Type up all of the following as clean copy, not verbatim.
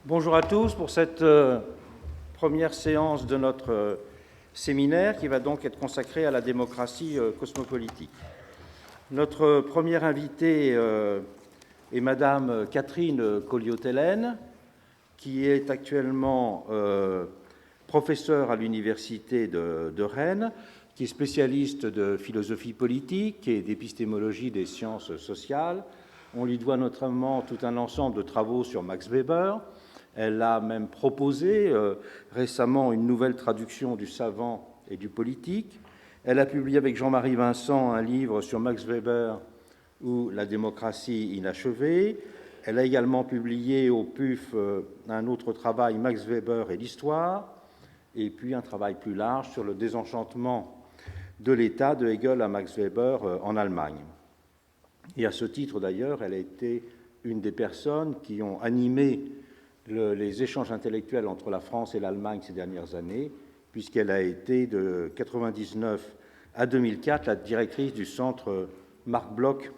Bonjour à tous pour cette première séance de notre séminaire qui va donc être consacrée à la démocratie cosmopolitique. Notre première invitée est Madame Catherine Colliot-Tellen, qui est actuellement professeure à l'Université de Rennes, qui est spécialiste de philosophie politique et d'épistémologie des sciences sociales. On lui doit notamment tout un ensemble de travaux sur Max Weber. Elle a même proposé récemment une nouvelle traduction du savant et du politique. Elle a publié avec Jean-Marie Vincent un livre sur Max Weber ou la démocratie inachevée. Elle a également publié au PUF un autre travail, Max Weber et l'histoire, et puis un travail plus large sur le désenchantement de l'État de Hegel à Max Weber en Allemagne. Et à ce titre, d'ailleurs, elle a été une des personnes qui ont animé les échanges intellectuels entre la France et l'Allemagne ces dernières années, puisqu'elle a été de 1999 à 2004 la directrice du centre Marc Bloch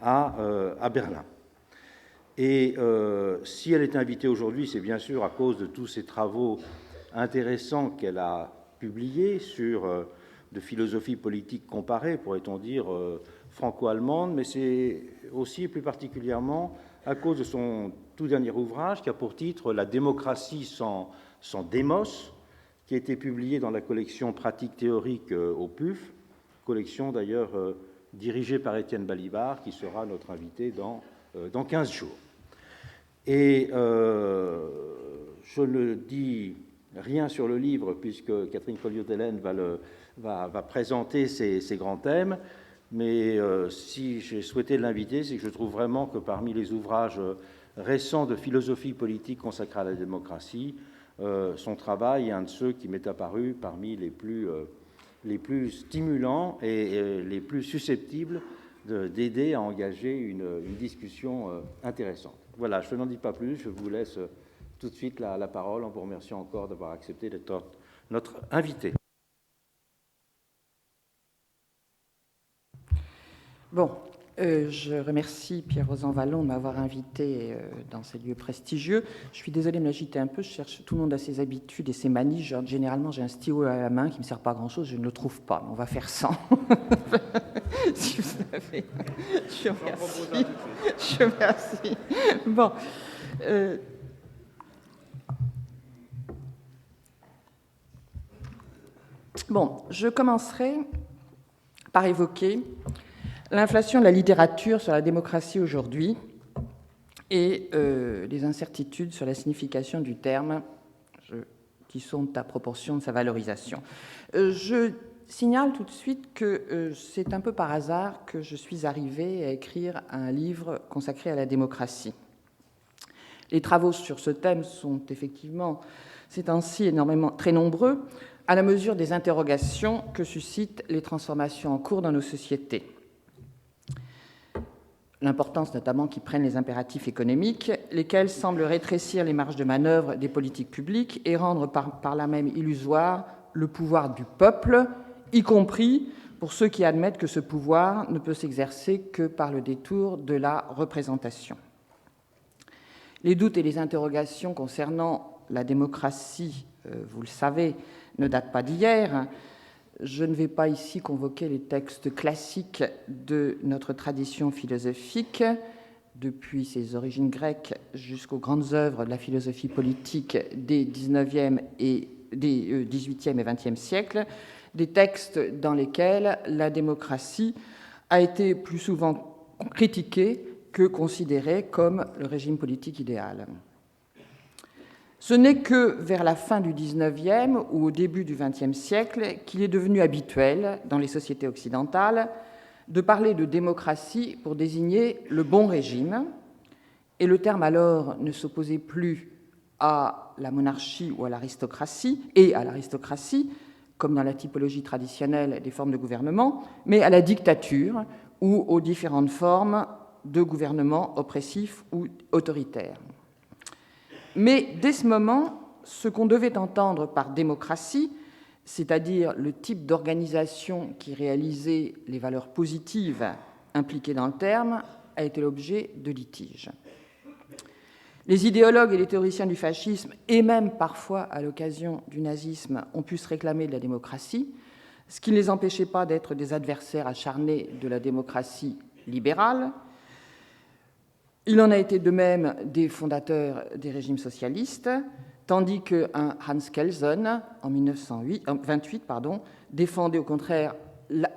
à Berlin. Et si elle est invitée aujourd'hui, c'est bien sûr à cause de tous ces travaux intéressants qu'elle a publiés sur de philosophie politique comparée, pourrait-on dire, franco-allemande, mais c'est aussi et plus particulièrement à cause de son tout dernier ouvrage qui a pour titre « La démocratie sans démos », qui a été publié dans la collection Pratique théorique au PUF, collection d'ailleurs dirigée par Étienne Balibar, qui sera notre invité dans 15 jours. Et je ne dis rien sur le livre, puisque Catherine Colliot-Tellen va présenter ces grands thèmes, mais si j'ai souhaité l'inviter, c'est que je trouve vraiment que parmi les ouvrages récents de philosophie politique consacrés à la démocratie, son travail est un de ceux qui m'est apparu parmi les plus stimulants et les plus susceptibles d'aider à engager une discussion intéressante. Voilà, je n'en dis pas plus, je vous laisse tout de suite la parole en vous remerciant encore d'avoir accepté d'être notre invité. Bon, je remercie Pierre Rosanvallon de m'avoir invité dans ces lieux prestigieux. Je suis désolée de m'agiter un peu, je cherche, tout le monde a ses habitudes et ses manies. Généralement, j'ai un stylo à la main qui ne me sert pas à grand-chose, je ne le trouve pas, mais on va faire sans. Si vous avez... Je remercie. Je remercie. Bon. Bon, je commencerai par évoquer l'inflation de la littérature sur la démocratie aujourd'hui et les incertitudes sur la signification du terme qui sont à proportion de sa valorisation. Je signale tout de suite que c'est un peu par hasard que je suis arrivée à écrire un livre consacré à la démocratie. Les travaux sur ce thème sont effectivement, ces temps-ci, très nombreux, à la mesure des interrogations que suscitent les transformations en cours dans nos sociétés. L'importance notamment qui prennent les impératifs économiques, lesquels semblent rétrécir les marges de manœuvre des politiques publiques et rendre par là même illusoire le pouvoir du peuple, y compris pour ceux qui admettent que ce pouvoir ne peut s'exercer que par le détour de la représentation. Les doutes et les interrogations concernant la démocratie, vous le savez, ne datent pas d'hier. Je ne vais pas ici convoquer les textes classiques de notre tradition philosophique, depuis ses origines grecques jusqu'aux grandes œuvres de la philosophie politique des 19e et des 18e et 20e siècles, des textes dans lesquels la démocratie a été plus souvent critiquée que considérée comme le régime politique idéal. Ce n'est que vers la fin du XIXe ou au début du XXe siècle qu'il est devenu habituel, dans les sociétés occidentales, de parler de démocratie pour désigner le bon régime, et le terme alors ne s'opposait plus à la monarchie ou à l'aristocratie, comme dans la typologie traditionnelle des formes de gouvernement, mais à la dictature ou aux différentes formes de gouvernement oppressif ou autoritaire. Mais dès ce moment, ce qu'on devait entendre par démocratie, c'est-à-dire le type d'organisation qui réalisait les valeurs positives impliquées dans le terme, a été l'objet de litiges. Les idéologues et les théoriciens du fascisme, et même parfois à l'occasion du nazisme, ont pu se réclamer de la démocratie, ce qui ne les empêchait pas d'être des adversaires acharnés de la démocratie libérale. Il en a été de même des fondateurs des régimes socialistes, tandis qu'un Hans Kelsen, en 1928, défendait au contraire,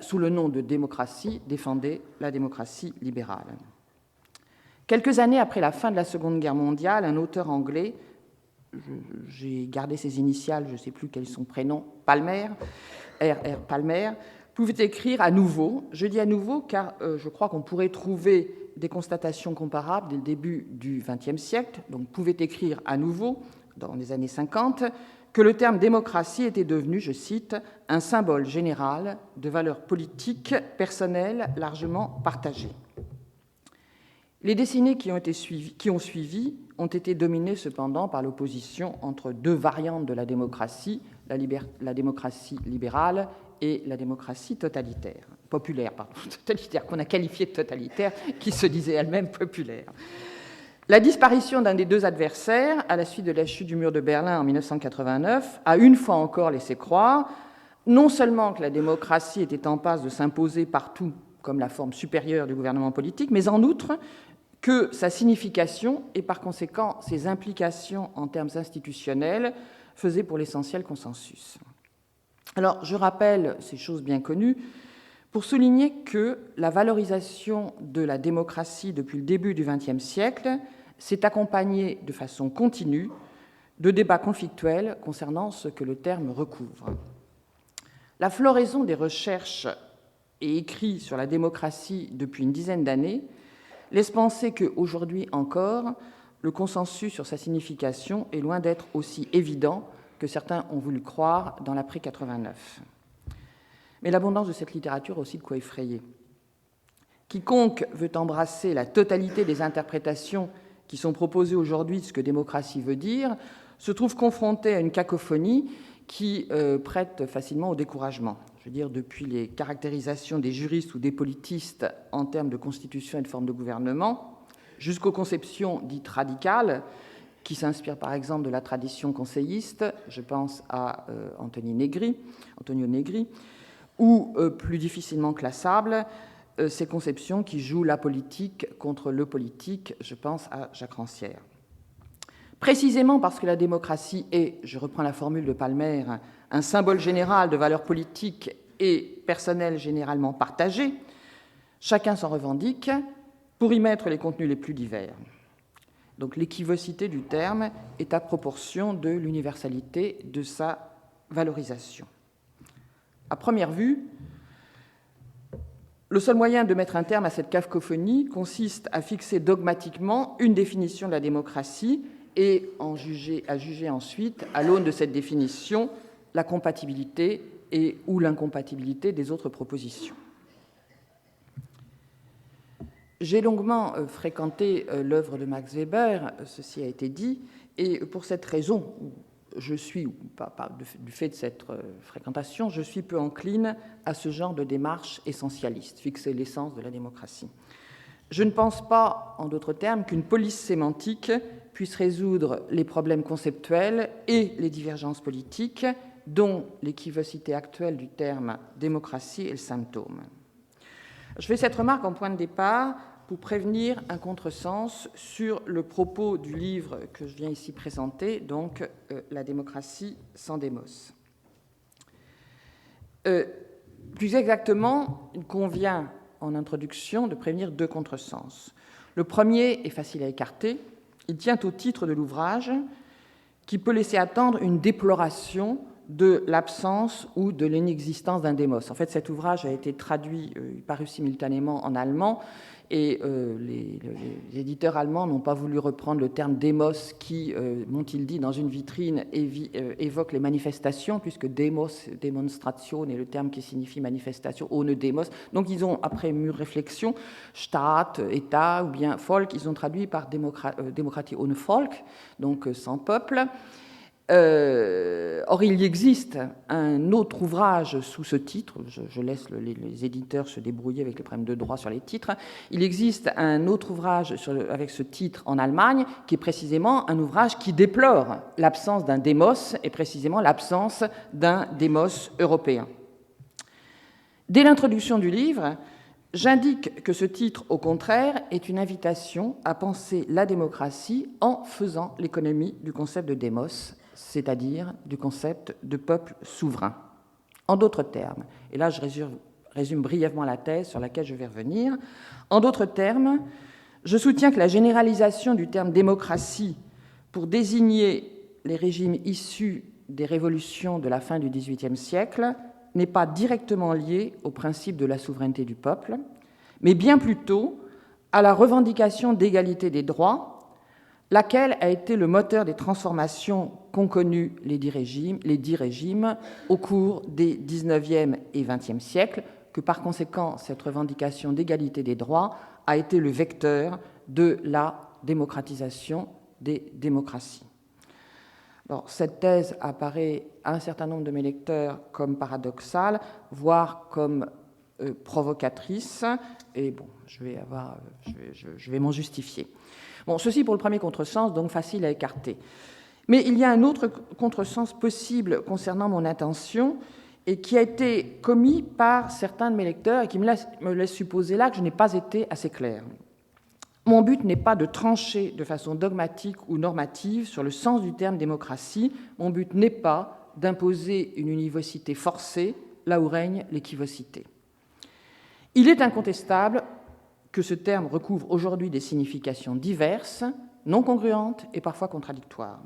sous le nom de démocratie, défendait la démocratie libérale. Quelques années après la fin de la Seconde Guerre mondiale, un auteur anglais, j'ai gardé ses initiales, je ne sais plus quels sont ses prénoms, Palmer, R.R. Palmer, pouvait écrire à nouveau. Je dis à nouveau car je crois qu'on pourrait trouver des constatations comparables dès le début du XXe siècle, donc pouvait écrire à nouveau, dans les années 50, que le terme démocratie était devenu, je cite, un symbole général de valeurs politiques personnelles largement partagées. Les décennies qui ont suivi ont été dominées cependant par l'opposition entre deux variantes de la démocratie, la démocratie libérale et la démocratie populaire, qu'on a qualifiée de totalitaire, qui se disait elle-même populaire. La disparition d'un des deux adversaires, à la suite de la chute du mur de Berlin en 1989, a une fois encore laissé croire non seulement que la démocratie était en passe de s'imposer partout comme la forme supérieure du gouvernement politique, mais en outre que sa signification et par conséquent ses implications en termes institutionnels faisaient pour l'essentiel consensus. Alors, je rappelle ces choses bien connues pour souligner que la valorisation de la démocratie depuis le début du XXe siècle s'est accompagnée de façon continue de débats conflictuels concernant ce que le terme recouvre. La floraison des recherches et écrits sur la démocratie depuis une dizaine d'années laisse penser qu'aujourd'hui encore, le consensus sur sa signification est loin d'être aussi évident que certains ont voulu croire dans l'après-89. Mais l'abondance de cette littérature a aussi de quoi effrayer. Quiconque veut embrasser la totalité des interprétations qui sont proposées aujourd'hui de ce que démocratie veut dire se trouve confronté à une cacophonie qui prête facilement au découragement. Je veux dire, depuis les caractérisations des juristes ou des politistes en termes de constitution et de forme de gouvernement, jusqu'aux conceptions dites radicales, qui s'inspirent par exemple de la tradition conseilliste, je pense à Antonio Negri, ou plus difficilement classables, ces conceptions qui jouent la politique contre le politique, je pense à Jacques Rancière. Précisément parce que la démocratie est, je reprends la formule de Palmer, un symbole général de valeurs politiques et personnelles généralement partagées, chacun s'en revendique pour y mettre les contenus les plus divers. Donc l'équivocité du terme est à proportion de l'universalité de sa valorisation. À première vue, le seul moyen de mettre un terme à cette cacophonie consiste à fixer dogmatiquement une définition de la démocratie et à juger ensuite, à l'aune de cette définition, la compatibilité ou l'incompatibilité des autres propositions. J'ai longuement fréquenté l'œuvre de Max Weber, ceci a été dit, et pour cette raison, du fait de cette fréquentation, je suis peu encline à ce genre de démarche essentialiste, fixer l'essence de la démocratie. Je ne pense pas, en d'autres termes, qu'une police sémantique puisse résoudre les problèmes conceptuels et les divergences politiques dont l'équivocité actuelle du terme démocratie est le symptôme. Je fais cette remarque en point de départ pour prévenir un contresens sur le propos du livre que je viens ici présenter, donc La démocratie sans démos. Plus exactement, il convient en introduction de prévenir deux contresens. Le premier est facile à écarter. Il tient au titre de l'ouvrage qui peut laisser attendre une déploration de l'absence ou de l'inexistence d'un démos. En fait, cet ouvrage a été traduit, paru simultanément en allemand, et les éditeurs allemands n'ont pas voulu reprendre le terme démos qui, m'ont-ils dit, dans une vitrine évoque les manifestations, puisque démos, démonstration, est le terme qui signifie manifestation, ohne démos. Donc ils ont, après mûre réflexion, Staat, État, ou bien Volk, ils ont traduit par démocratie ohne Volk, donc sans peuple. Or, il y existe un autre ouvrage sous ce titre, je laisse les éditeurs se débrouiller avec les problèmes de droit sur les titres, il existe un autre ouvrage avec ce titre en Allemagne, qui est précisément un ouvrage qui déplore l'absence d'un démos, et précisément l'absence d'un démos européen. Dès l'introduction du livre, j'indique que ce titre, au contraire, est une invitation à penser la démocratie en faisant l'économie du concept de démos, c'est-à-dire du concept de peuple souverain. En d'autres termes, et là je résume brièvement la thèse sur laquelle je vais revenir, en d'autres termes, je soutiens que la généralisation du terme démocratie pour désigner les régimes issus des révolutions de la fin du XVIIIe siècle n'est pas directement liée au principe de la souveraineté du peuple, mais bien plutôt à la revendication d'égalité des droits, laquelle a été le moteur des transformations qu'ont connues les dix régimes au cours des XIXe et XXe siècles, que par conséquent, cette revendication d'égalité des droits a été le vecteur de la démocratisation des démocraties. Alors, cette thèse apparaît à un certain nombre de mes lecteurs comme paradoxale, voire comme provocatrice, et bon, je vais m'en justifier. Bon, ceci pour le premier contresens, donc facile à écarter. Mais il y a un autre contresens possible concernant mon intention et qui a été commis par certains de mes lecteurs et qui me laisse supposer là que je n'ai pas été assez clair. Mon but n'est pas de trancher de façon dogmatique ou normative sur le sens du terme démocratie. Mon but n'est pas d'imposer une univocité forcée là où règne l'équivocité. Il est incontestable que ce terme recouvre aujourd'hui des significations diverses, non congruentes et parfois contradictoires.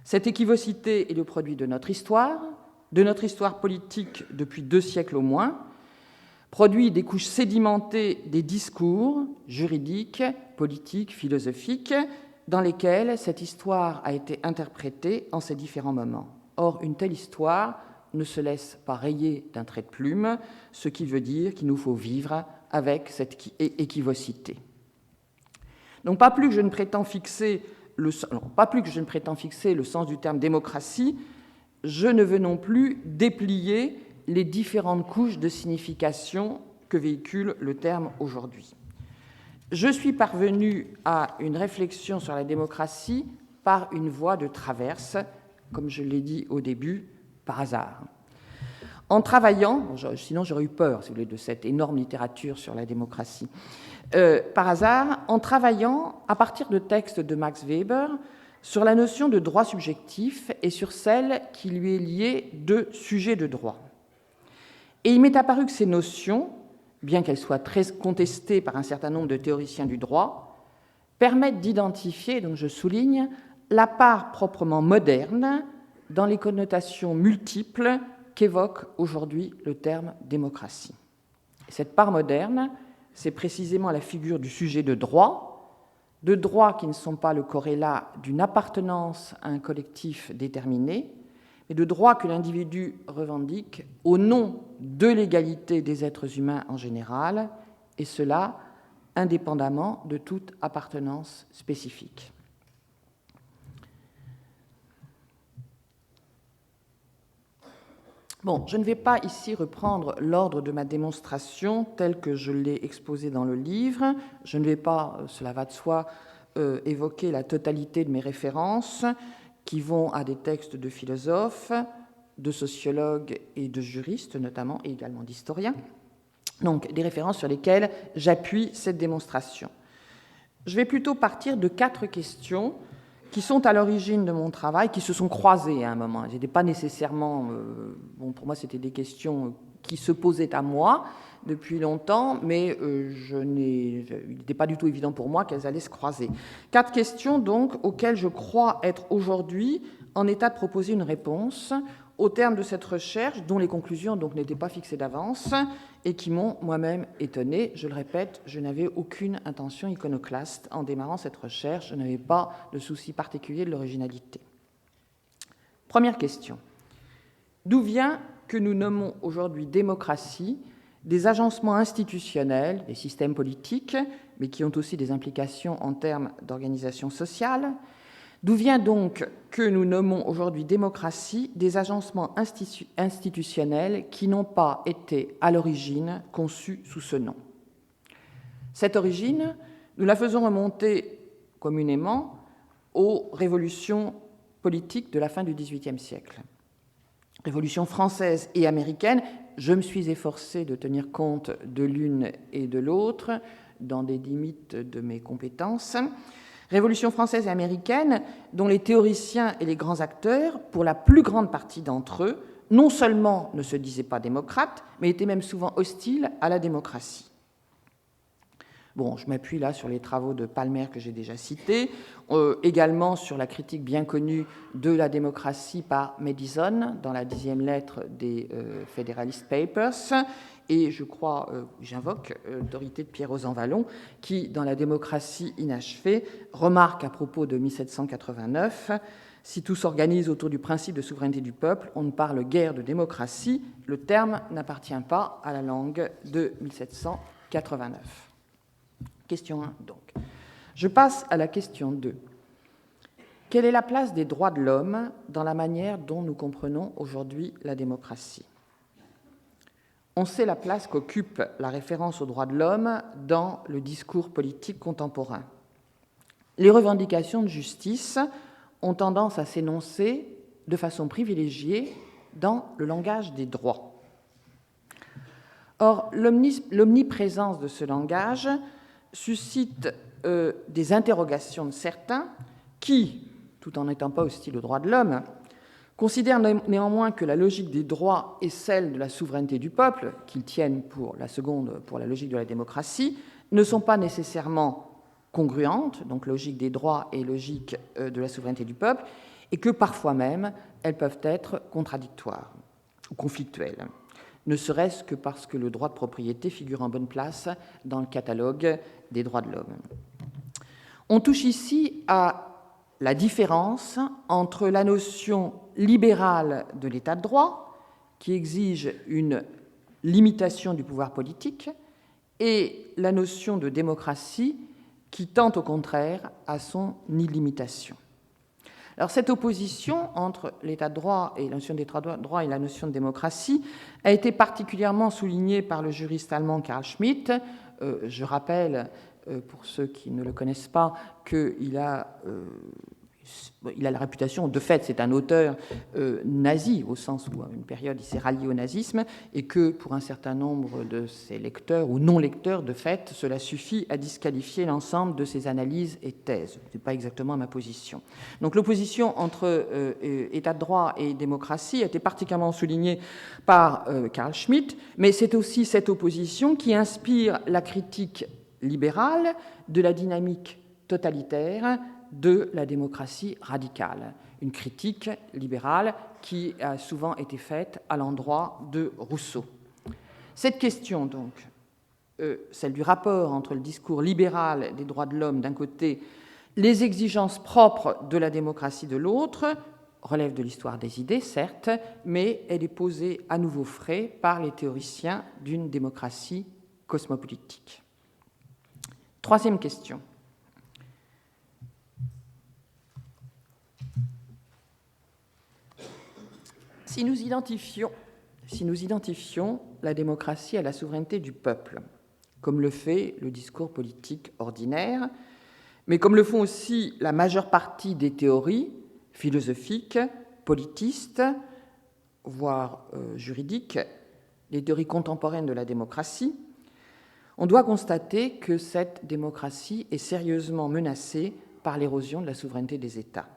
Cette équivocité est le produit de notre histoire politique depuis 2 siècles au moins, produit des couches sédimentées des discours juridiques, politiques, philosophiques, dans lesquels cette histoire a été interprétée en ces différents moments. Or, une telle histoire ne se laisse pas rayer d'un trait de plume, ce qui veut dire qu'il nous faut vivre avec cette équivocité. Donc, pas plus que je ne prétends fixer le sens du terme démocratie, je ne veux non plus déplier les différentes couches de signification que véhicule le terme aujourd'hui. Je suis parvenu à une réflexion sur la démocratie par une voie de traverse, comme je l'ai dit au début, par hasard. En travaillant, sinon j'aurais eu peur, si vous voulez, de cette énorme littérature sur la démocratie, par hasard, en travaillant à partir de textes de Max Weber sur la notion de droit subjectif et sur celle qui lui est liée de sujet de droit. Et il m'est apparu que ces notions, bien qu'elles soient très contestées par un certain nombre de théoriciens du droit, permettent d'identifier, donc je souligne, la part proprement moderne dans les connotations multiples qu'évoque aujourd'hui le terme démocratie. Et cette part moderne, c'est précisément la figure du sujet de droits qui ne sont pas le corrélat d'une appartenance à un collectif déterminé, mais de droits que l'individu revendique au nom de l'égalité des êtres humains en général, et cela indépendamment de toute appartenance spécifique. Bon, je ne vais pas ici reprendre l'ordre de ma démonstration tel que je l'ai exposé dans le livre. Je ne vais pas, cela va de soi, évoquer la totalité de mes références qui vont à des textes de philosophes, de sociologues et de juristes notamment, et également d'historiens. Donc, des références sur lesquelles j'appuie cette démonstration. Je vais plutôt partir de 4 questions qui sont à l'origine de mon travail, qui se sont croisées à un moment. Elles n'étaient pas nécessairement... pour moi, c'était des questions qui se posaient à moi depuis longtemps, mais il n'était pas du tout évident pour moi qu'elles allaient se croiser. 4 questions, donc, auxquelles je crois être aujourd'hui en état de proposer une réponse au terme de cette recherche, dont les conclusions donc n'étaient pas fixées d'avance et qui m'ont moi-même étonné. Je le répète, je n'avais aucune intention iconoclaste en démarrant cette recherche. Je n'avais pas de souci particulier de l'originalité. Première question. D'où vient que nous nommons aujourd'hui démocratie des agencements institutionnels, des systèmes politiques, mais qui ont aussi des implications en termes d'organisation sociale, D'où vient donc que nous nommons aujourd'hui démocratie des agencements institutionnels qui n'ont pas été à l'origine conçus sous ce nom. Cette origine, nous la faisons remonter communément aux révolutions politiques de la fin du XVIIIe siècle. Révolution française et américaine, je me suis efforcé de tenir compte de l'une et de l'autre dans des limites de mes compétences. Révolution française et américaine, dont les théoriciens et les grands acteurs, pour la plus grande partie d'entre eux, non seulement ne se disaient pas démocrates, mais étaient même souvent hostiles à la démocratie. Bon, je m'appuie là sur les travaux de Palmer que j'ai déjà cités, également sur la critique bien connue de la démocratie par Madison dans la 10e lettre des Federalist Papers, et je crois, j'invoque l'autorité de Pierre-Rosan Vallon, qui, dans La démocratie inachevée, remarque à propos de 1789 « Si tout s'organise autour du principe de souveraineté du peuple, on ne parle guère de démocratie, le terme n'appartient pas à la langue de 1789. » Question 1, donc. Je passe à la question 2. Quelle est la place des droits de l'homme dans la manière dont nous comprenons aujourd'hui la démocratie ? On sait la place qu'occupe la référence aux droits de l'homme dans le discours politique contemporain. Les revendications de justice ont tendance à s'énoncer de façon privilégiée dans le langage des droits. Or, l'omniprésence de ce langage suscite des interrogations de certains qui, tout en n'étant pas hostiles aux droits de l'homme, considèrent néanmoins que la logique des droits est celle de la souveraineté du peuple, qu'ils tiennent pour la seconde, pour la logique de la démocratie, ne sont pas nécessairement congruentes, donc logique des droits et logique de la souveraineté du peuple, et que parfois même elles peuvent être contradictoires ou conflictuelles, ne serait-ce que parce que le droit de propriété figure en bonne place dans le catalogue des droits de l'homme. On touche ici à la différence entre la notion libérale de l'état de droit, qui exige une limitation du pouvoir politique, et la notion de démocratie, qui tend au contraire à son illimitation. Alors, cette opposition entre l'état de droit et la notion d'état de droit et la notion de démocratie a été particulièrement soulignée par le juriste allemand Carl Schmitt. Je rappelle, pour ceux qui ne le connaissent pas, qu'il a la réputation, de fait, c'est un auteur nazi, au sens où, à une période, il s'est rallié au nazisme, et que, pour un certain nombre de ses lecteurs ou non-lecteurs, de fait, cela suffit à disqualifier l'ensemble de ses analyses et thèses. Ce n'est pas exactement ma position. Donc, l'opposition entre état de droit et démocratie a été particulièrement soulignée par Carl Schmitt, mais c'est aussi cette opposition qui inspire la critique libérale de la dynamique totalitaire de la démocratie radicale, une critique libérale qui a souvent été faite à l'endroit de Rousseau. Cette question, donc, celle du rapport entre le discours libéral des droits de l'homme d'un côté, les exigences propres de la démocratie de l'autre, relève de l'histoire des idées, certes, mais elle est posée à nouveau frais par les théoriciens d'une démocratie cosmopolitique. Troisième question. Si nous identifions la démocratie à la souveraineté du peuple, comme le fait le discours politique ordinaire, mais comme le font aussi la majeure partie des théories philosophiques, politistes, voire juridiques, les théories contemporaines de la démocratie, on doit constater que cette démocratie est sérieusement menacée par l'érosion de la souveraineté des États.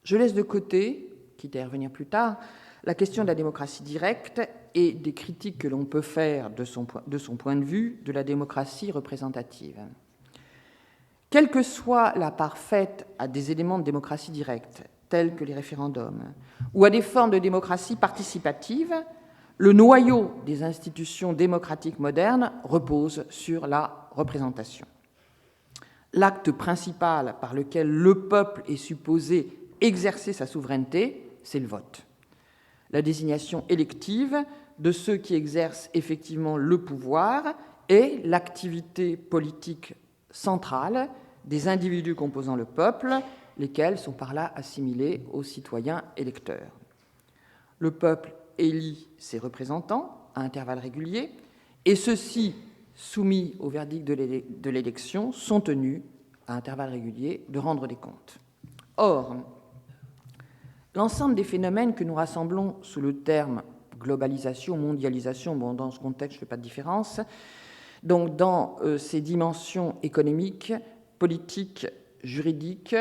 Je laisse de côté, quitte à y revenir plus tard, la question de la démocratie directe et des critiques que l'on peut faire de son point de vue de la démocratie représentative. Quelle que soit la part faite à des éléments de démocratie directe, tels que les référendums, ou à des formes de démocratie participative, le noyau des institutions démocratiques modernes repose sur la représentation. L'acte principal par lequel le peuple est supposé exercer sa souveraineté, c'est le vote. La désignation élective de ceux qui exercent effectivement le pouvoir est l'activité politique centrale des individus composant le peuple, lesquels sont par là assimilés aux citoyens électeurs. Le peuple élit ses représentants à intervalles réguliers, et ceux-ci, soumis au verdict de l'élection, sont tenus, à intervalles réguliers, de rendre des comptes. Or, l'ensemble des phénomènes que nous rassemblons sous le terme globalisation, mondialisation, bon, dans ce contexte, je ne fais pas de différence, donc dans ces dimensions économiques, politiques, juridiques,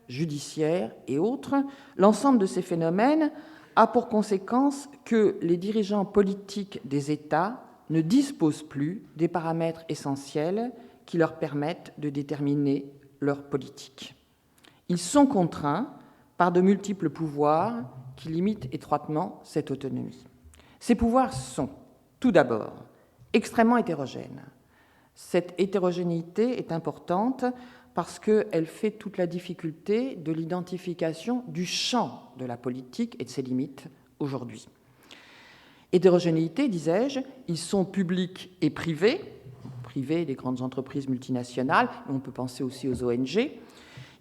judiciaires et autres, l'ensemble de ces phénomènes a pour conséquence que les dirigeants politiques des États ne disposent plus des paramètres essentiels qui leur permettent de déterminer leur politique. Ils sont contraints par de multiples pouvoirs qui limitent étroitement cette autonomie. Ces pouvoirs sont, tout d'abord, extrêmement hétérogènes. Cette hétérogénéité est importante parce qu'elle fait toute la difficulté de l'identification du champ de la politique et de ses limites aujourd'hui. Hétérogénéité, disais-je, ils sont publics et privés, des grandes entreprises multinationales, mais on peut penser aussi aux ONG.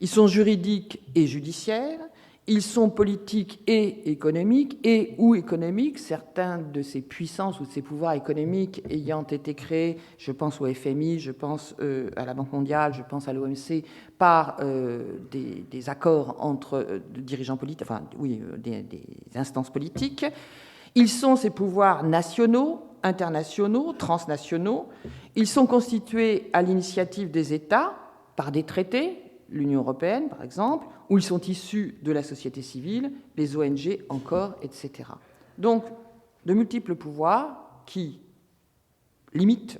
Ils sont juridiques et judiciaires, ils sont politiques et économiques, et ou économiques, certains de ces puissances ou de ces pouvoirs économiques ayant été créés, je pense au FMI, je pense à la Banque mondiale, je pense à l'OMC, par des accords entre dirigeants politiques, enfin oui, des instances politiques. Ils sont ces pouvoirs nationaux, internationaux, transnationaux. Ils sont constitués à l'initiative des États par des traités, l'Union européenne par exemple, où ils sont issus de la société civile, les ONG encore, etc. Donc, de multiples pouvoirs qui limitent,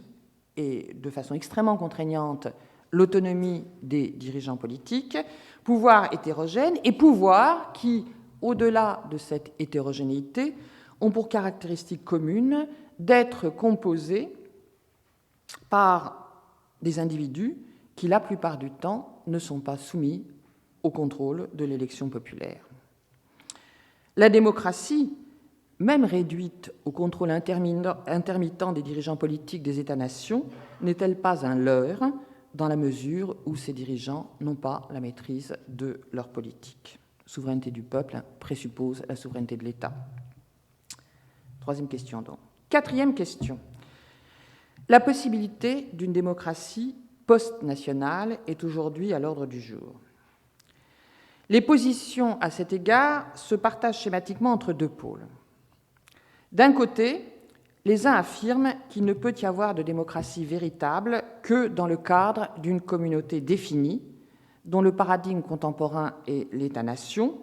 et de façon extrêmement contraignante, l'autonomie des dirigeants politiques, pouvoirs hétérogènes et pouvoirs qui, au-delà de cette hétérogénéité, ont pour caractéristique commune d'être composés par des individus qui, la plupart du temps, ne sont pas soumis au contrôle de l'élection populaire. La démocratie, même réduite au contrôle intermittent des dirigeants politiques des États-nations, n'est-elle pas un leurre dans la mesure où ces dirigeants n'ont pas la maîtrise de leur politique? La souveraineté du peuple présuppose la souveraineté de l'État. Troisième question, donc. Quatrième question. La possibilité d'une démocratie post-nationale est aujourd'hui à l'ordre du jour. Les positions à cet égard se partagent schématiquement entre deux pôles. D'un côté, les uns affirment qu'il ne peut y avoir de démocratie véritable que dans le cadre d'une communauté définie, dont le paradigme contemporain est l'État-nation,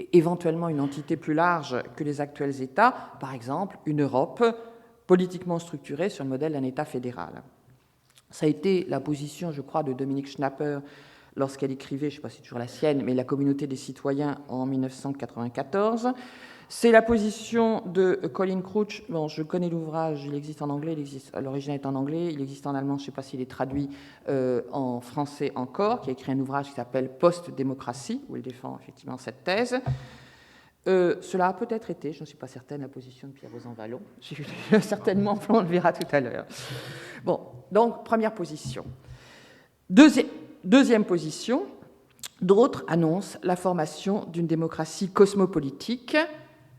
et éventuellement une entité plus large que les actuels États, par exemple une Europe politiquement structurée sur le modèle d'un État fédéral. Ça a été la position, je crois, de Dominique Schnapper lorsqu'elle écrivait, je ne sais pas si c'est toujours la sienne, mais La communauté des citoyens en 1994. C'est la position de Colin Crouch. Bon, je connais l'ouvrage, il existe en anglais, l'origine est en anglais, il existe en allemand, je ne sais pas s'il est traduit en français encore, qui a écrit un ouvrage qui s'appelle Post-démocratie, où il défend effectivement cette thèse. Cela a peut-être été, je ne suis pas certaine, la position de Pierre Rosanvallon. Certainement, on le verra tout à l'heure. Bon, donc, première position. Deuxième position, d'autres annoncent la formation d'une démocratie cosmopolitique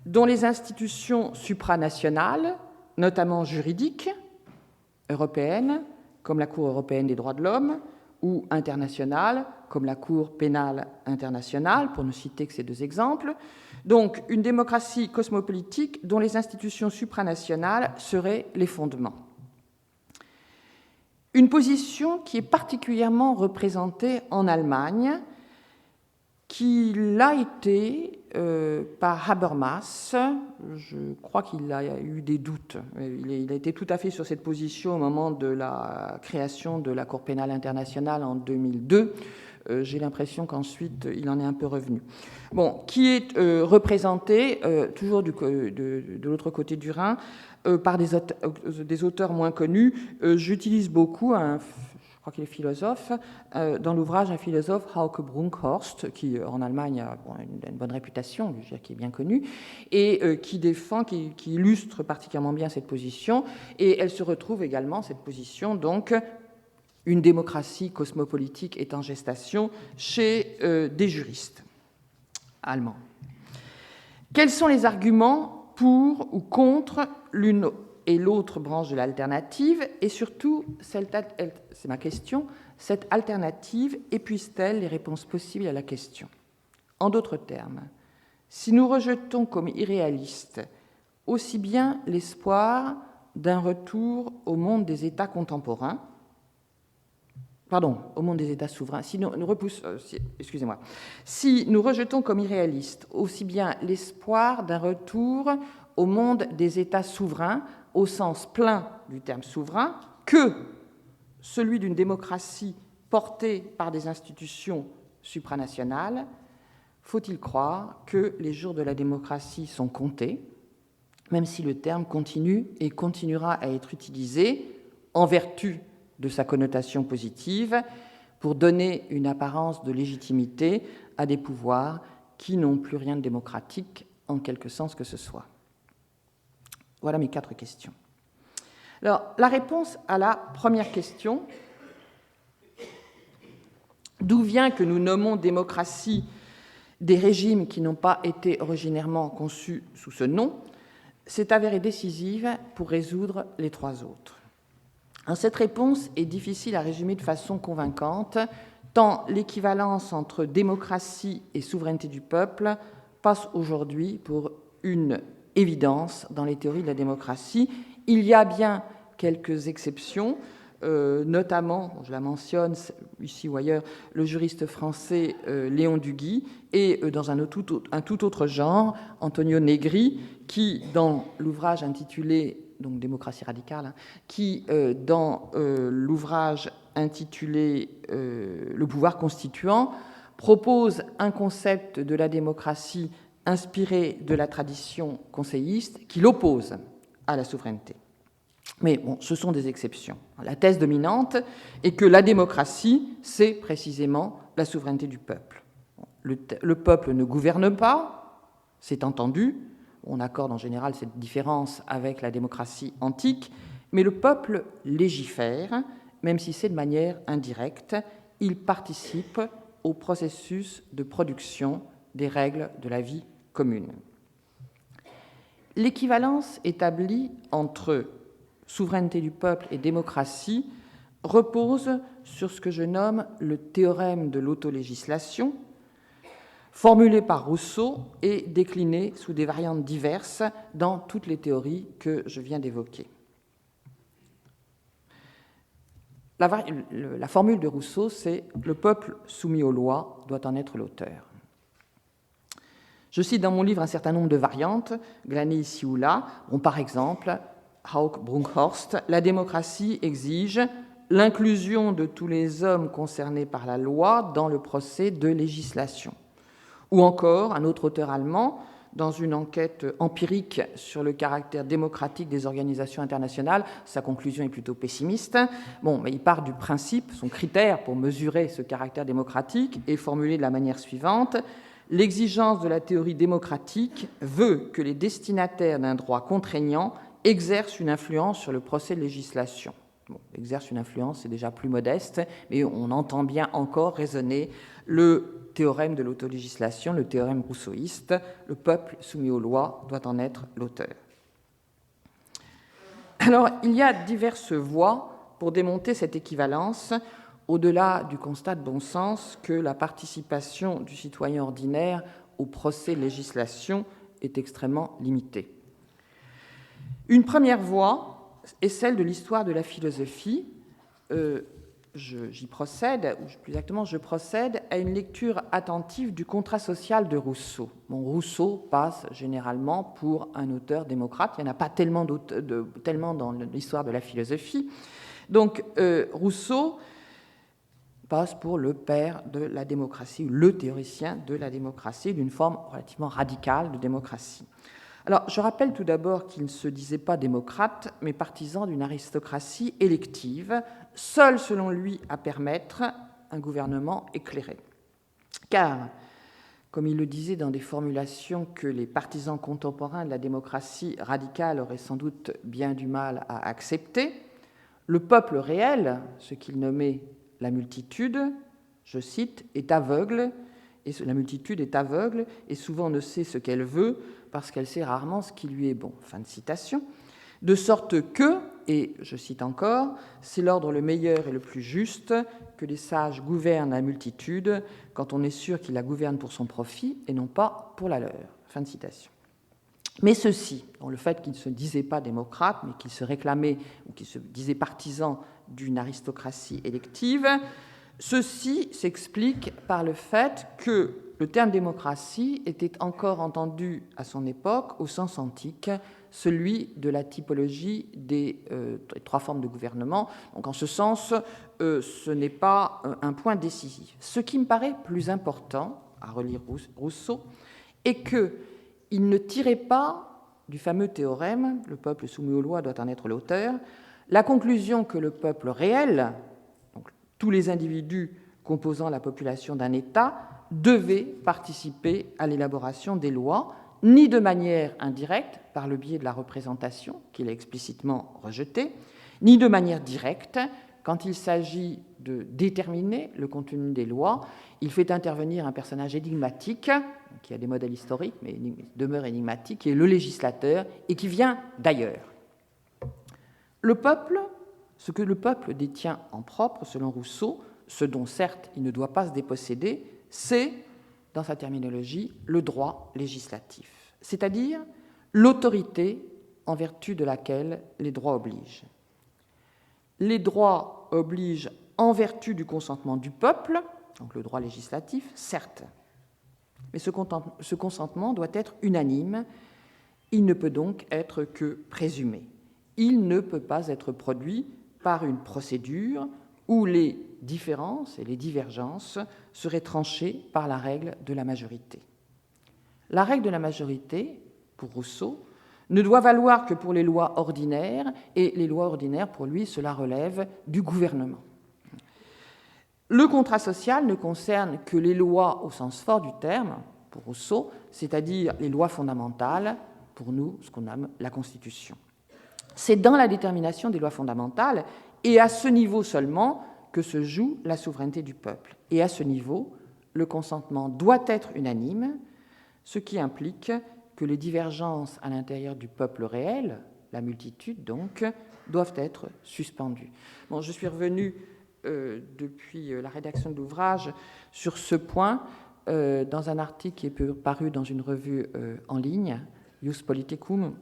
dont les institutions supranationales, notamment juridiques, européennes, comme la Cour européenne des droits de l'homme, ou internationales, comme la Cour pénale internationale, pour ne citer que ces deux exemples. Donc, une démocratie cosmopolitique dont les institutions supranationales seraient les fondements. Une position qui est particulièrement représentée en Allemagne, qui l'a été par Habermas. Je crois qu'il a eu des doutes. Il a été tout à fait sur cette position au moment de la création de la Cour pénale internationale en 2002. J'ai l'impression qu'ensuite, il en est un peu revenu. Bon, qui est représenté, toujours de l'autre côté du Rhin, par des auteurs moins connus. J'utilise beaucoup je crois qu'il est philosophe, dans l'ouvrage un philosophe, Hauke Brunkhorst, qui en Allemagne a une bonne réputation, qui est bien connu, et qui défend, qui illustre particulièrement bien cette position, et elle se retrouve également, cette position, donc, une démocratie cosmopolitique est en gestation chez des juristes allemands. Quels sont les arguments pour ou contre l'une et l'autre branche de l'alternative, et surtout, c'est ma question, cette alternative épuise-t-elle les réponses possibles à la question? En d'autres termes, si nous rejetons comme irréaliste aussi bien l'espoir d'un retour au monde des États contemporains, au monde des États souverains, si nous rejetons comme irréaliste aussi bien l'espoir d'un retour au monde des États souverains, au sens plein du terme souverain, que celui d'une démocratie portée par des institutions supranationales, faut-il croire que les jours de la démocratie sont comptés, même si le terme continue et continuera à être utilisé en vertu de sa connotation positive pour donner une apparence de légitimité à des pouvoirs qui n'ont plus rien de démocratique en quelque sens que ce soit. Voilà mes 4 questions. Alors, la réponse à la première question, d'où vient que nous nommons démocratie des régimes qui n'ont pas été originairement conçus sous ce nom, s'est avérée décisive pour résoudre les 3 autres. Cette réponse est difficile à résumer de façon convaincante, tant l'équivalence entre démocratie et souveraineté du peuple passe aujourd'hui pour une évidence dans les théories de la démocratie. Il y a bien quelques exceptions, notamment, je la mentionne ici ou ailleurs, le juriste français Léon Duguy, et dans un tout autre genre, Antonio Negri, qui, dans l'ouvrage intitulé donc démocratie radicale, qui, dans l'ouvrage intitulé Le pouvoir constituant, propose un concept de la démocratie inspiré de la tradition conseilliste qui l'oppose à la souveraineté. Mais bon, ce sont des exceptions. La thèse dominante est que la démocratie, c'est précisément la souveraineté du peuple. Le peuple ne gouverne pas, c'est entendu. On accorde en général cette différence avec la démocratie antique, mais le peuple légifère, même si c'est de manière indirecte. Il participe au processus de production des règles de la vie commune. L'équivalence établie entre souveraineté du peuple et démocratie repose sur ce que je nomme le théorème de l'autolégislation, formulé par Rousseau et décliné sous des variantes diverses dans toutes les théories que je viens d'évoquer. La formule de Rousseau, c'est « le peuple soumis aux lois doit en être l'auteur ». Je cite dans mon livre un certain nombre de variantes, glanées ici ou là. Par exemple, Hauck-Brunkhorst, la démocratie exige l'inclusion de tous les hommes concernés par la loi dans le procès de législation. Ou encore, un autre auteur allemand, dans une enquête empirique sur le caractère démocratique des organisations internationales, sa conclusion est plutôt pessimiste. Mais il part du principe, son critère pour mesurer ce caractère démocratique est formulé de la manière suivante. L'exigence de la théorie démocratique veut que les destinataires d'un droit contraignant exercent une influence sur le procès de législation. Exerce une influence, c'est déjà plus modeste, mais on entend bien encore résonner le théorème de l'autolégislation, le théorème rousseauiste, le peuple soumis aux lois doit en être l'auteur. Alors, il y a diverses voies pour démonter cette équivalence, au-delà du constat de bon sens que la participation du citoyen ordinaire au procès de législation est extrêmement limitée. Une première voie est celle de l'histoire de la philosophie. J'y procède, ou plus exactement, je procède à une lecture attentive du contrat social de Rousseau. Rousseau passe généralement pour un auteur démocrate. Il n'y en a pas tellement dans l'histoire de la philosophie. Donc, Rousseau passe pour le père de la démocratie, ou le théoricien de la démocratie, d'une forme relativement radicale de démocratie. Alors, je rappelle tout d'abord qu'il ne se disait pas démocrate, mais partisan d'une aristocratie élective, seule, selon lui, à permettre un gouvernement éclairé. Car, comme il le disait dans des formulations que les partisans contemporains de la démocratie radicale auraient sans doute bien du mal à accepter, Le peuple réel, ce qu'il nommait la multitude, je cite, est aveugle, et la multitude est aveugle et souvent ne sait ce qu'elle veut parce qu'elle sait rarement ce qui lui est bon. Fin de citation. De sorte que, et je cite encore, c'est l'ordre le meilleur et le plus juste que les sages gouvernent la multitude quand on est sûr qu'ils la gouvernent pour son profit et non pas pour la leur. Fin de citation. Mais ceux-ci, dans le fait qu'ils ne se disaient pas démocrates, mais qu'ils se réclamaient ou qu'ils se disaient partisans d'une aristocratie élective, ceci s'explique par le fait que le terme démocratie était encore entendu à son époque au sens antique, celui de la typologie des trois formes de gouvernement. Donc en ce sens, ce n'est pas un point décisif. Ce qui me paraît plus important, à relire Rousseau, est qu'il ne tirait pas du fameux théorème « le peuple soumis aux lois doit en être l'auteur », la conclusion que le peuple réel, donc tous les individus composant la population d'un État, devaient participer à l'élaboration des lois, ni de manière indirecte, par le biais de la représentation, qu'il a explicitement rejetée, ni de manière directe, quand il s'agit de déterminer le contenu des lois. Il fait intervenir un personnage énigmatique, qui a des modèles historiques, mais demeure énigmatique, qui est le législateur, et qui vient d'ailleurs. Le peuple, ce que le peuple détient en propre, selon Rousseau, ce dont certes il ne doit pas se déposséder, c'est, dans sa terminologie, le droit législatif, c'est-à-dire l'autorité en vertu de laquelle les droits obligent. Les droits obligent en vertu du consentement du peuple, donc le droit législatif, certes, mais ce consentement doit être unanime, il ne peut donc être que présumé. Il ne peut pas être produit par une procédure où les différences et les divergences seraient tranchées par la règle de la majorité. La règle de la majorité, pour Rousseau, ne doit valoir que pour les lois ordinaires, et les lois ordinaires, pour lui, cela relève du gouvernement. Le contrat social ne concerne que les lois au sens fort du terme, pour Rousseau, c'est-à-dire les lois fondamentales, pour nous, ce qu'on nomme la Constitution. C'est dans la détermination des lois fondamentales, et à ce niveau seulement, que se joue la souveraineté du peuple. Et à ce niveau, le consentement doit être unanime, ce qui implique que les divergences à l'intérieur du peuple réel, la multitude donc, doivent être suspendues. Bon, je suis revenu depuis la rédaction de l'ouvrage sur ce point dans un article qui est paru dans une revue en ligne, Ius Politicum,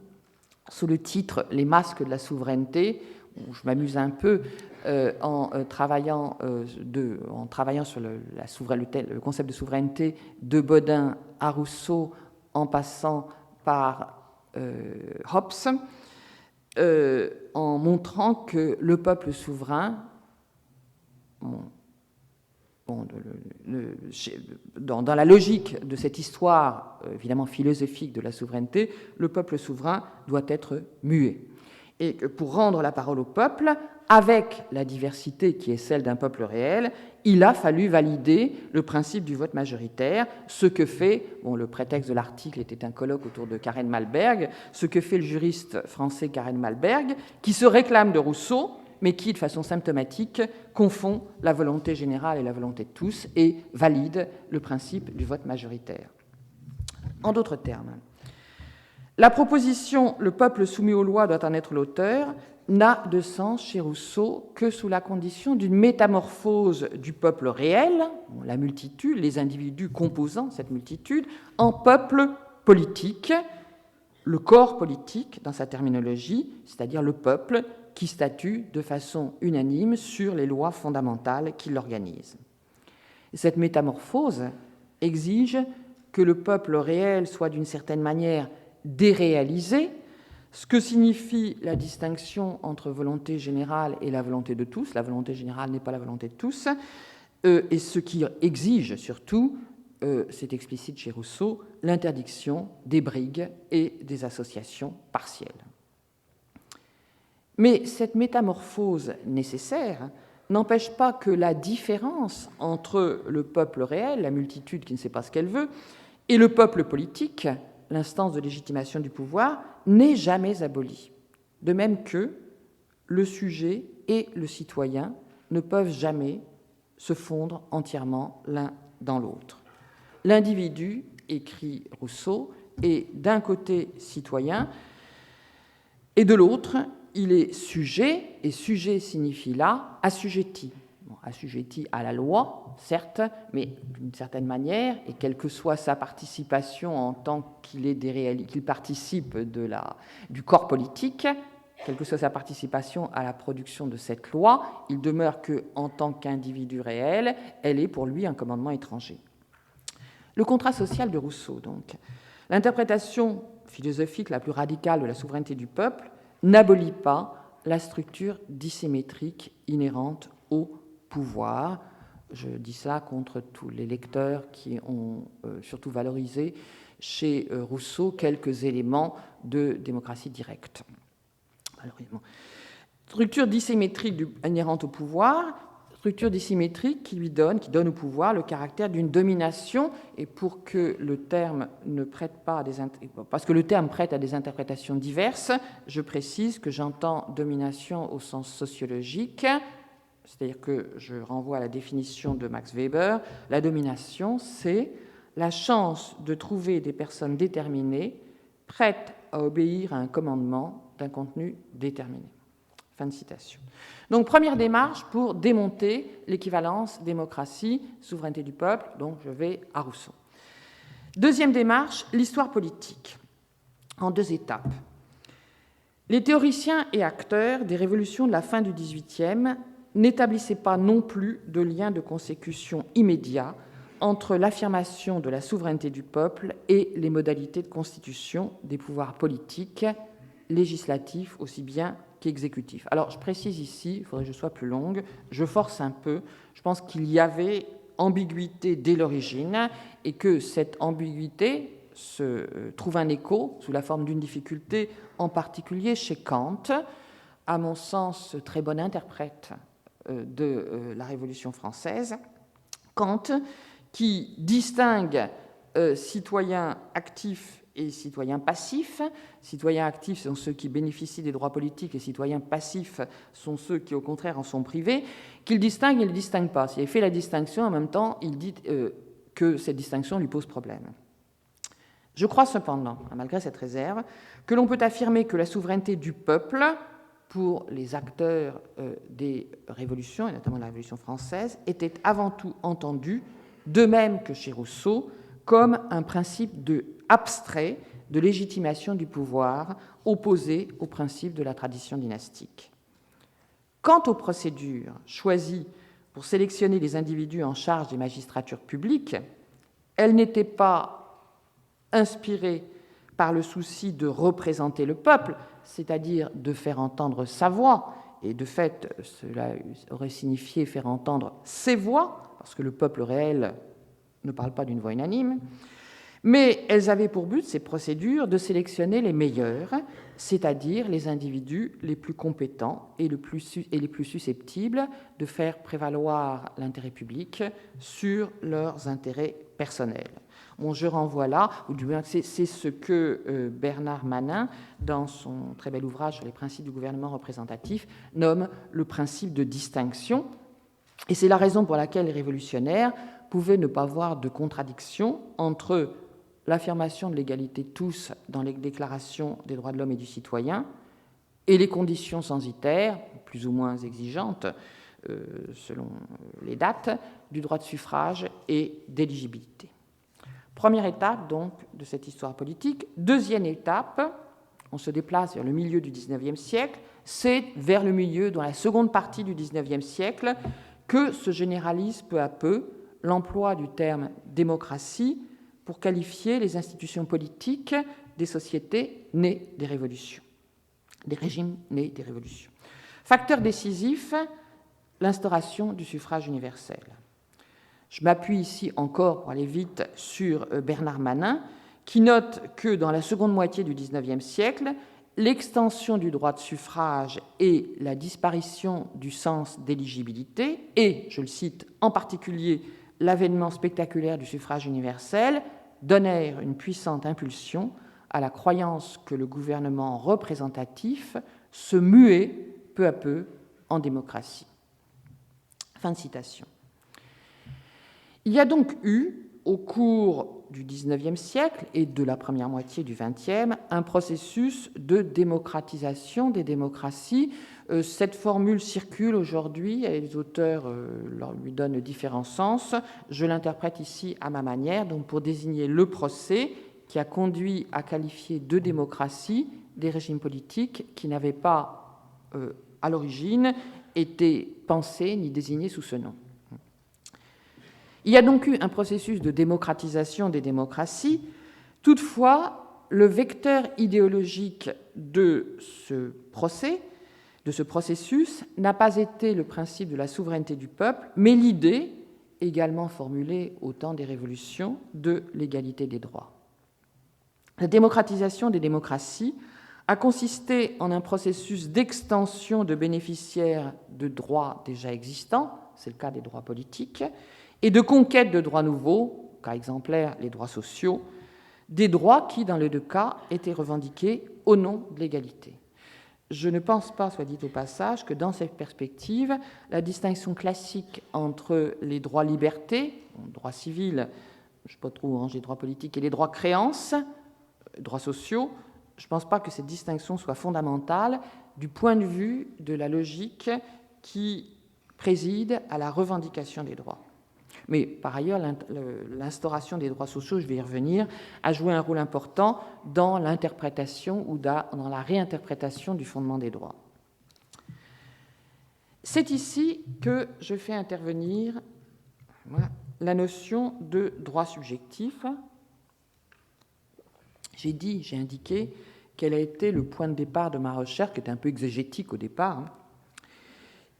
sous le titre « Les masques de la souveraineté », où je m'amuse un peu en travaillant sur le concept de souveraineté de Bodin à Rousseau en passant par Hobbes, en montrant que le peuple souverain, dans la logique de cette histoire évidemment philosophique de la souveraineté, le peuple souverain doit être muet. Et que pour rendre la parole au peuple, avec la diversité qui est celle d'un peuple réel, il a fallu valider le principe du vote majoritaire, ce que fait, le prétexte de l'article était un colloque autour de Karen Malberg, ce que fait le juriste français Karen Malberg, qui se réclame de Rousseau, mais qui, de façon symptomatique, confond la volonté générale et la volonté de tous et valide le principe du vote majoritaire. En d'autres termes, la proposition « le peuple soumis aux lois doit en être l'auteur » n'a de sens chez Rousseau que sous la condition d'une métamorphose du peuple réel, la multitude, les individus composant cette multitude, en peuple politique, le corps politique dans sa terminologie, c'est-à-dire le peuple qui statue de façon unanime sur les lois fondamentales qui l'organisent. Cette métamorphose exige que le peuple réel soit d'une certaine manière déréalisé, ce que signifie la distinction entre volonté générale et la volonté de tous. La volonté générale n'est pas la volonté de tous, et ce qui exige surtout, c'est explicite chez Rousseau, l'interdiction des brigues et des associations partielles. Mais cette métamorphose nécessaire n'empêche pas que la différence entre le peuple réel, la multitude qui ne sait pas ce qu'elle veut, et le peuple politique, l'instance de légitimation du pouvoir, n'est jamais abolie. De même que le sujet et le citoyen ne peuvent jamais se fondre entièrement l'un dans l'autre. L'individu, écrit Rousseau, est d'un côté citoyen, et de l'autre, il est sujet, et sujet signifie là assujetti. Bon, assujetti à la loi, certes, mais d'une certaine manière, et quelle que soit sa participation en tant qu'il participe du corps politique, quelle que soit sa participation à la production de cette loi, il demeure qu'en tant qu'individu réel, elle est pour lui un commandement étranger. Le contrat social de Rousseau, donc. L'interprétation philosophique la plus radicale de la souveraineté du peuple n'abolit pas la structure dissymétrique inhérente au pouvoir. Je dis ça contre tous les lecteurs qui ont surtout valorisé chez Rousseau quelques éléments de démocratie directe. Malheureusement. Structure dissymétrique inhérente au pouvoir, structure dissymétrique qui donne au pouvoir le caractère d'une domination, et pour que le terme ne prête pas parce que le terme prête à des interprétations diverses, je précise que j'entends domination au sens sociologique, c'est-à-dire que je renvoie à la définition de Max Weber. La domination, c'est la chance de trouver des personnes déterminées, prêtes à obéir à un commandement d'un contenu déterminé. Fin de citation. Donc, première démarche pour démonter l'équivalence démocratie, souveraineté du peuple, donc je vais à Rousseau. Deuxième démarche, l'histoire politique, en 2 étapes. Les théoriciens et acteurs des révolutions de la fin du XVIIIe n'établissaient pas non plus de lien de consécution immédiat entre l'affirmation de la souveraineté du peuple et les modalités de constitution des pouvoirs politiques, législatifs aussi bien qu'exécutifs. Alors, je précise ici, il faudrait que je sois plus longue, je force un peu, je pense qu'il y avait ambiguïté dès l'origine et que cette ambiguïté se trouve un écho sous la forme d'une difficulté, en particulier chez Kant, à mon sens très bon interprète de la Révolution française, Kant, qui distingue citoyens actifs et citoyens passifs. Citoyens actifs sont ceux qui bénéficient des droits politiques et citoyens passifs sont ceux qui, au contraire, en sont privés. Qu'il distingue, il ne le distingue pas. S'il fait la distinction, en même temps, il dit que cette distinction lui pose problème. Je crois cependant, malgré cette réserve, que l'on peut affirmer que la souveraineté du peuple, pour les acteurs des révolutions, et notamment la Révolution française, était avant tout entendue, de même que chez Rousseau, comme un principe abstrait de légitimation du pouvoir opposé au principe de la tradition dynastique. Quant aux procédures choisies pour sélectionner les individus en charge des magistratures publiques, elles n'étaient pas inspirées par le souci de représenter le peuple, c'est-à-dire de faire entendre sa voix, et de fait, cela aurait signifié faire entendre ses voix, parce que le peuple réel ne parle pas d'une voix unanime, mais elles avaient pour but, ces procédures, de sélectionner les meilleurs, c'est-à-dire les individus les plus compétents et les plus susceptibles de faire prévaloir l'intérêt public sur leurs intérêts personnels. Bon, je renvoie là, ou du moins c'est ce que Bernard Manin, dans son très bel ouvrage sur les principes du gouvernement représentatif, nomme le principe de distinction. Et c'est la raison pour laquelle les révolutionnaires pouvaient ne pas voir de contradiction entre l'affirmation de l'égalité de tous dans les déclarations des droits de l'homme et du citoyen et les conditions censitaires, plus ou moins exigeantes, selon les dates, du droit de suffrage et d'éligibilité. Première étape, donc, de cette histoire politique. Deuxième étape, on se déplace vers le milieu du XIXe siècle, c'est vers le milieu, dans la seconde partie du XIXe siècle, que se généralise peu à peu l'emploi du terme démocratie pour qualifier les institutions politiques des sociétés nées des révolutions, des régimes nés des révolutions. Facteur décisif, l'instauration du suffrage universel. Je m'appuie ici encore, pour aller vite, sur Bernard Manin, qui note que dans la seconde moitié du XIXe siècle, l'extension du droit de suffrage et la disparition du sens d'éligibilité, et, je le cite, en particulier l'avènement spectaculaire du suffrage universel, donnèrent une puissante impulsion à la croyance que le gouvernement représentatif se muait peu à peu en démocratie. » Fin de citation. Il y a donc eu, au cours du XIXe siècle et de la première moitié du XXe, un processus de démocratisation des démocraties. Cette formule circule aujourd'hui et les auteurs lui donnent différents sens. Je l'interprète ici à ma manière, donc pour désigner le procès qui a conduit à qualifier de démocratie des régimes politiques qui n'avaient pas, à l'origine, été pensés ni désignés sous ce nom. Il y a donc eu un processus de démocratisation des démocraties. Toutefois, le vecteur idéologique de ce processus, n'a pas été le principe de la souveraineté du peuple, mais l'idée, également formulée au temps des révolutions, de l'égalité des droits. La démocratisation des démocraties a consisté en un processus d'extension de bénéficiaires de droits déjà existants, c'est le cas des droits politiques, et de conquête de droits nouveaux, cas exemplaire les droits sociaux, des droits qui, dans les deux cas, étaient revendiqués au nom de l'égalité. Je ne pense pas, soit dit au passage, que dans cette perspective, la distinction classique entre les droits-libertés, droits civils, je ne sais pas trop où ranger droits politiques, et les droits-créances, droits sociaux, je ne pense pas que cette distinction soit fondamentale du point de vue de la logique qui préside à la revendication des droits. Mais par ailleurs, l'instauration des droits sociaux, je vais y revenir, a joué un rôle important dans l'interprétation ou dans la réinterprétation du fondement des droits. C'est ici que je fais intervenir la notion de droit subjectif. J'ai indiqué quel a été le point de départ de ma recherche, qui était un peu exégétique au départ.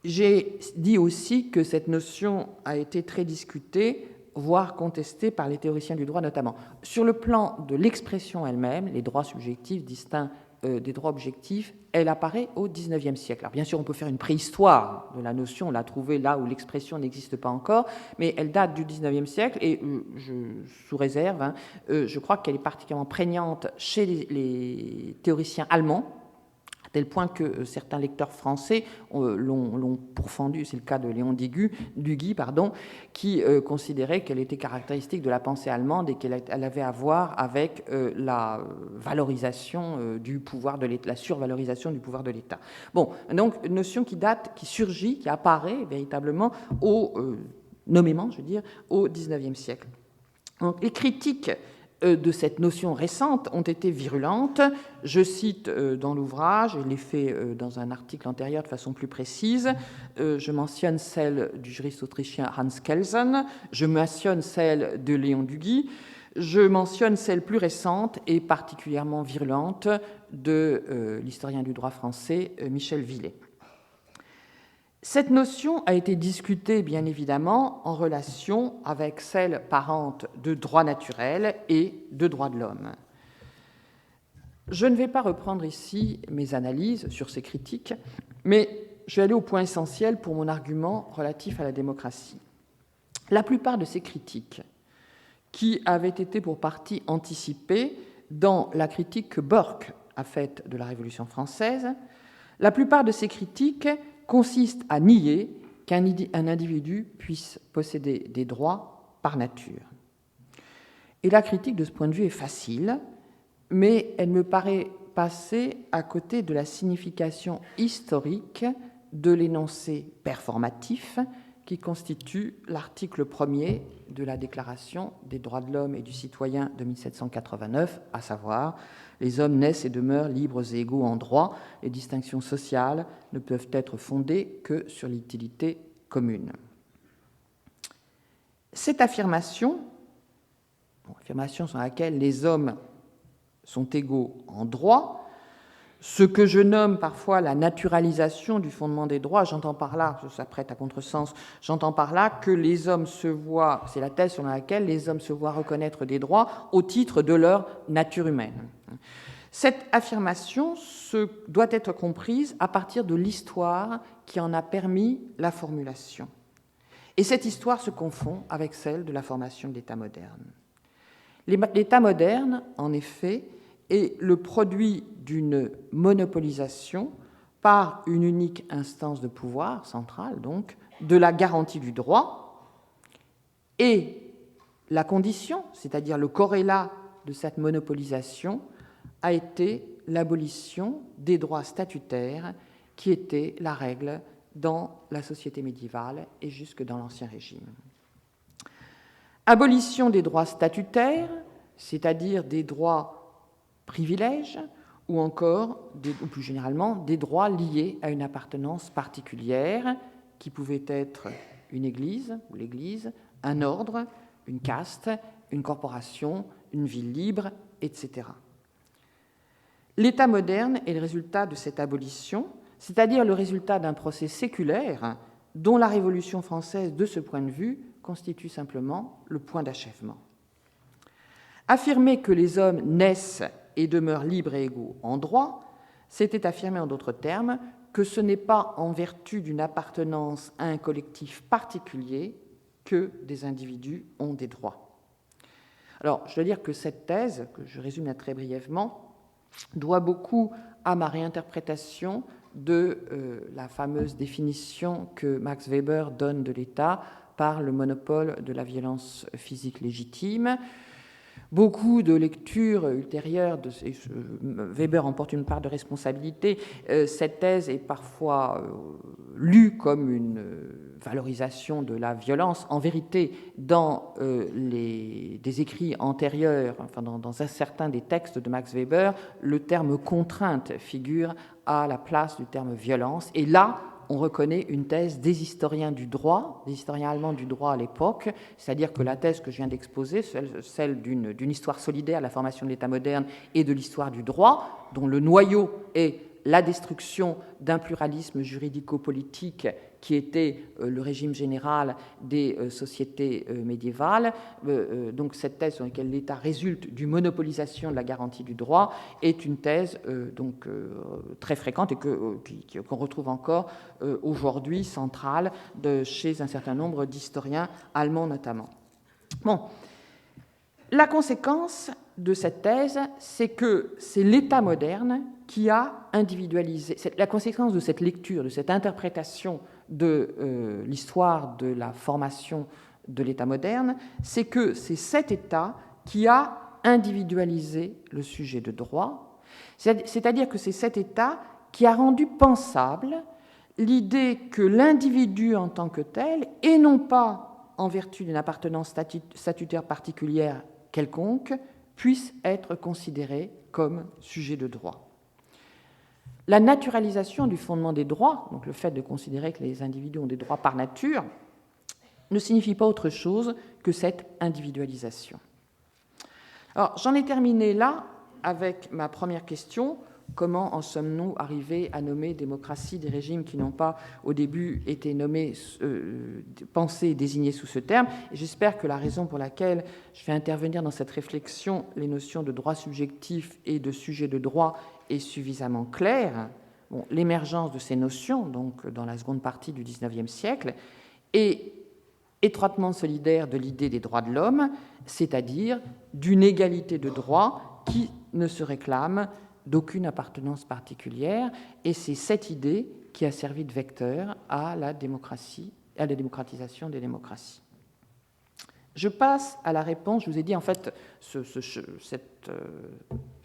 J'ai dit aussi que cette notion a été très discutée, voire contestée par les théoriciens du droit notamment. Sur le plan de l'expression elle-même, les droits subjectifs distincts des droits objectifs, elle apparaît au XIXe siècle. Alors bien sûr, on peut faire une préhistoire de la notion, on l'a trouvée là où l'expression n'existe pas encore, mais elle date du XIXe siècle et, sous réserve, je crois qu'elle est particulièrement prégnante chez les théoriciens allemands, à tel point que certains lecteurs français l'ont pourfendu, c'est le cas de Léon Duguy, qui considérait qu'elle était caractéristique de la pensée allemande et qu'elle avait à voir avec la valorisation du pouvoir de l'État, la survalorisation du pouvoir de l'État. Bon, donc une notion qui surgit, qui apparaît véritablement nommément, je veux dire, au XIXe siècle. Donc, les critiques de cette notion récente ont été virulentes. Je cite dans l'ouvrage, je l'ai fait dans un article antérieur de façon plus précise, je mentionne celle du juriste autrichien Hans Kelsen, je mentionne celle de Léon Duguy, je mentionne celle plus récente et particulièrement virulente de l'historien du droit français Michel Villet. Cette notion a été discutée, bien évidemment, en relation avec celle parente de droit naturel et de droit de l'homme. Je ne vais pas reprendre ici mes analyses sur ces critiques, mais je vais aller au point essentiel pour mon argument relatif à la démocratie. La plupart de ces critiques, qui avaient été pour partie anticipées dans la critique que Burke a faite de la Révolution française, la plupart de ces critiques consiste à nier qu'un individu puisse posséder des droits par nature. Et la critique de ce point de vue est facile, mais elle me paraît passer à côté de la signification historique de l'énoncé performatif qui constitue l'article 1er de la Déclaration des droits de l'homme et du citoyen de 1789, à savoir « Les hommes naissent et demeurent libres et égaux en droit. Les distinctions sociales ne peuvent être fondées que sur l'utilité commune. » Cette affirmation sur laquelle les hommes sont égaux en droit, ce que je nomme parfois la naturalisation du fondement des droits, j'entends par là, ça prête à contresens, j'entends par là que les hommes se voient, c'est la thèse selon laquelle les hommes se voient reconnaître des droits au titre de leur nature humaine. Cette affirmation doit être comprise à partir de l'histoire qui en a permis la formulation. Et cette histoire se confond avec celle de la formation de l'État moderne. L'État moderne, en effet, est le produit d'une monopolisation par une unique instance de pouvoir centrale, donc, de la garantie du droit, et la condition, c'est-à-dire le corrélat de cette monopolisation, a été l'abolition des droits statutaires qui étaient la règle dans la société médiévale et jusque dans l'Ancien Régime. Abolition des droits statutaires, c'est-à-dire des droits privilèges, ou encore, ou plus généralement, des droits liés à une appartenance particulière, qui pouvait être une église, ou l'Église, un ordre, une caste, une corporation, une ville libre, etc. L'État moderne est le résultat de cette abolition, c'est-à-dire le résultat d'un procès séculaire dont la Révolution française, de ce point de vue, constitue simplement le point d'achèvement. Affirmer que les hommes naissent et demeurent libres et égaux en droit, c'était affirmer en d'autres termes que ce n'est pas en vertu d'une appartenance à un collectif particulier que des individus ont des droits. Alors, je dois dire que cette thèse, que je résume très brièvement, doit beaucoup à ma réinterprétation de la fameuse définition que Max Weber donne de l'État par le monopole de la violence physique légitime. Beaucoup de lectures ultérieures, Weber en porte une part de responsabilité, cette thèse est parfois lue comme une valorisation de la violence. En vérité, dans des écrits antérieurs, enfin dans certains des textes de Max Weber, le terme contrainte figure à la place du terme violence. Et là, on reconnaît une thèse des historiens du droit, des historiens allemands du droit à l'époque, c'est-à-dire que la thèse que je viens d'exposer, celle d'une histoire solidaire, la formation de l'État moderne et de l'histoire du droit, dont le noyau est la destruction d'un pluralisme juridico-politique qui était le régime général des sociétés médiévales. Donc cette thèse sur laquelle l'État résulte d'une monopolisation de la garantie du droit est une thèse très fréquente et qu'on retrouve encore aujourd'hui centrale chez un certain nombre d'historiens allemands notamment. Bon. La conséquence de cette thèse, c'est que c'est l'État moderne qui a individualisé. La conséquence de cette lecture, de cette interprétation de l'histoire de la formation de l'État moderne, c'est que c'est cet État qui a individualisé le sujet de droit, c'est-à-dire que c'est cet État qui a rendu pensable l'idée que l'individu en tant que tel, et non pas en vertu d'une appartenance statutaire particulière quelconque, puisse être considéré comme sujet de droit. La naturalisation du fondement des droits, donc le fait de considérer que les individus ont des droits par nature, ne signifie pas autre chose que cette individualisation. Alors, j'en ai terminé là avec ma première question. Comment en sommes-nous arrivés à nommer démocratie des régimes qui n'ont pas au début été nommés, pensés et désignés sous ce terme? Et j'espère que la raison pour laquelle je fais intervenir dans cette réflexion les notions de droit subjectif et de sujet de droit est suffisamment claire. Bon, l'émergence de ces notions, donc dans la seconde partie du XIXe siècle, est étroitement solidaire de l'idée des droits de l'homme, c'est-à-dire d'une égalité de droits qui ne se réclame d'aucune appartenance particulière, et c'est cette idée qui a servi de vecteur à la démocratie, à la démocratisation des démocraties. Je passe à la réponse. Je vous ai dit, en fait, ce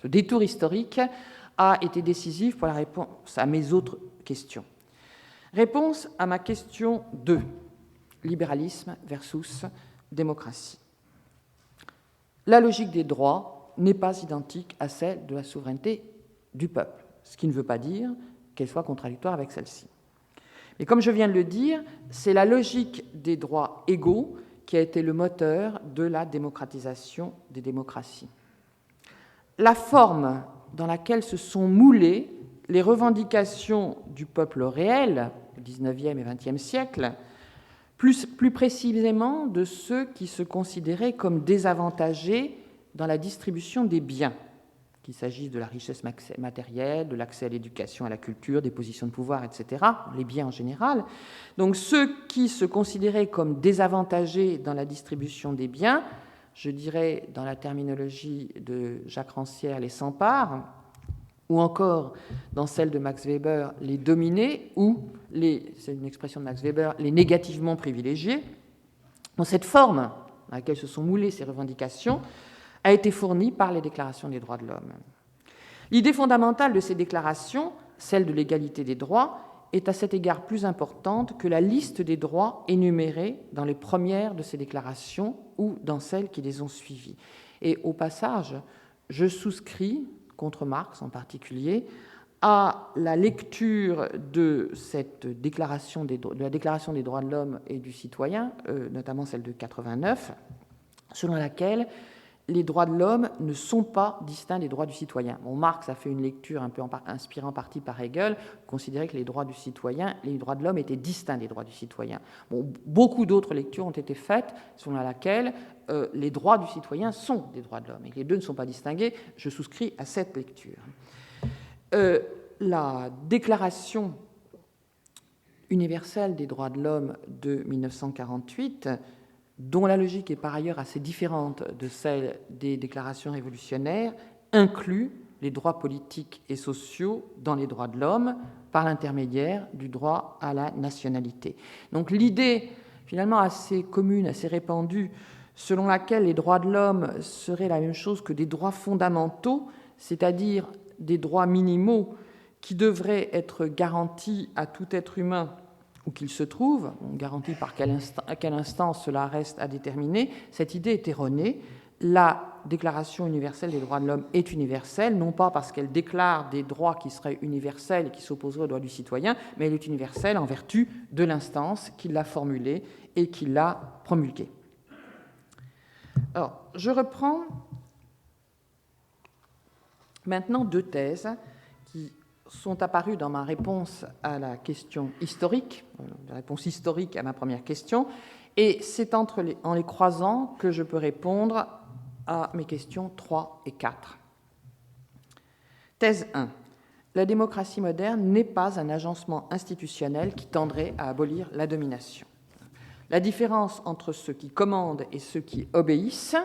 détour historique a été décisif pour la réponse à mes autres questions. Réponse à ma question 2, libéralisme versus démocratie. La logique des droits n'est pas identique à celle de la souveraineté du peuple, ce qui ne veut pas dire qu'elle soit contradictoire avec celle-ci. Mais comme je viens de le dire, c'est la logique des droits égaux qui a été le moteur de la démocratisation des démocraties. La forme dans laquelle se sont moulées les revendications du peuple réel, au XIXe et XXe siècle, plus précisément de ceux qui se considéraient comme désavantagés dans la distribution des biens, qu'il s'agisse de la richesse matérielle, de l'accès à l'éducation, à la culture, des positions de pouvoir, etc., les biens en général. Donc ceux qui se considéraient comme désavantagés dans la distribution des biens, je dirais dans la terminologie de Jacques Rancière, les sans-parts, ou encore dans celle de Max Weber, les dominés, ou, c'est une expression de Max Weber, les négativement privilégiés. Bon, cette forme dans laquelle se sont moulées ces revendications a été fournie par les déclarations des droits de l'homme. L'idée fondamentale de ces déclarations, celle de l'égalité des droits, est à cet égard plus importante que la liste des droits énumérés dans les premières de ces déclarations ou dans celles qui les ont suivies. Et au passage, je souscris, contre Marx en particulier, à la lecture de cette déclaration de la Déclaration des droits de l'homme et du citoyen, notamment celle de 89, selon laquelle les droits de l'homme ne sont pas distincts des droits du citoyen. Bon, Marx a fait une lecture un peu inspirée en partie par Hegel, considérait que les droits du citoyen, les droits de l'homme étaient distincts des droits du citoyen. Bon, beaucoup d'autres lectures ont été faites selon laquelle les droits du citoyen sont des droits de l'homme et que les deux ne sont pas distingués. Je souscris à cette lecture. La Déclaration universelle des droits de l'homme de 1948, dont la logique est par ailleurs assez différente de celle des déclarations révolutionnaires, inclut les droits politiques et sociaux dans les droits de l'homme par l'intermédiaire du droit à la nationalité. Donc l'idée finalement assez commune, assez répandue, selon laquelle les droits de l'homme seraient la même chose que des droits fondamentaux, c'est-à-dire des droits minimaux qui devraient être garantis à tout être humain où qu'il se trouve, garanti par à quel instant cela reste à déterminer, cette idée est erronée. La Déclaration universelle des droits de l'homme est universelle, non pas parce qu'elle déclare des droits qui seraient universels et qui s'opposeraient aux droits du citoyen, mais elle est universelle en vertu de l'instance qui l'a formulée et qui l'a promulguée. Alors, je reprends maintenant deux thèses qui sont apparues dans ma réponse à la question historique, la réponse historique à ma première question, et c'est en les croisant que je peux répondre à mes questions 3 et 4. Thèse 1. La démocratie moderne n'est pas un agencement institutionnel qui tendrait à abolir la domination. La différence entre ceux qui commandent et ceux qui obéissent,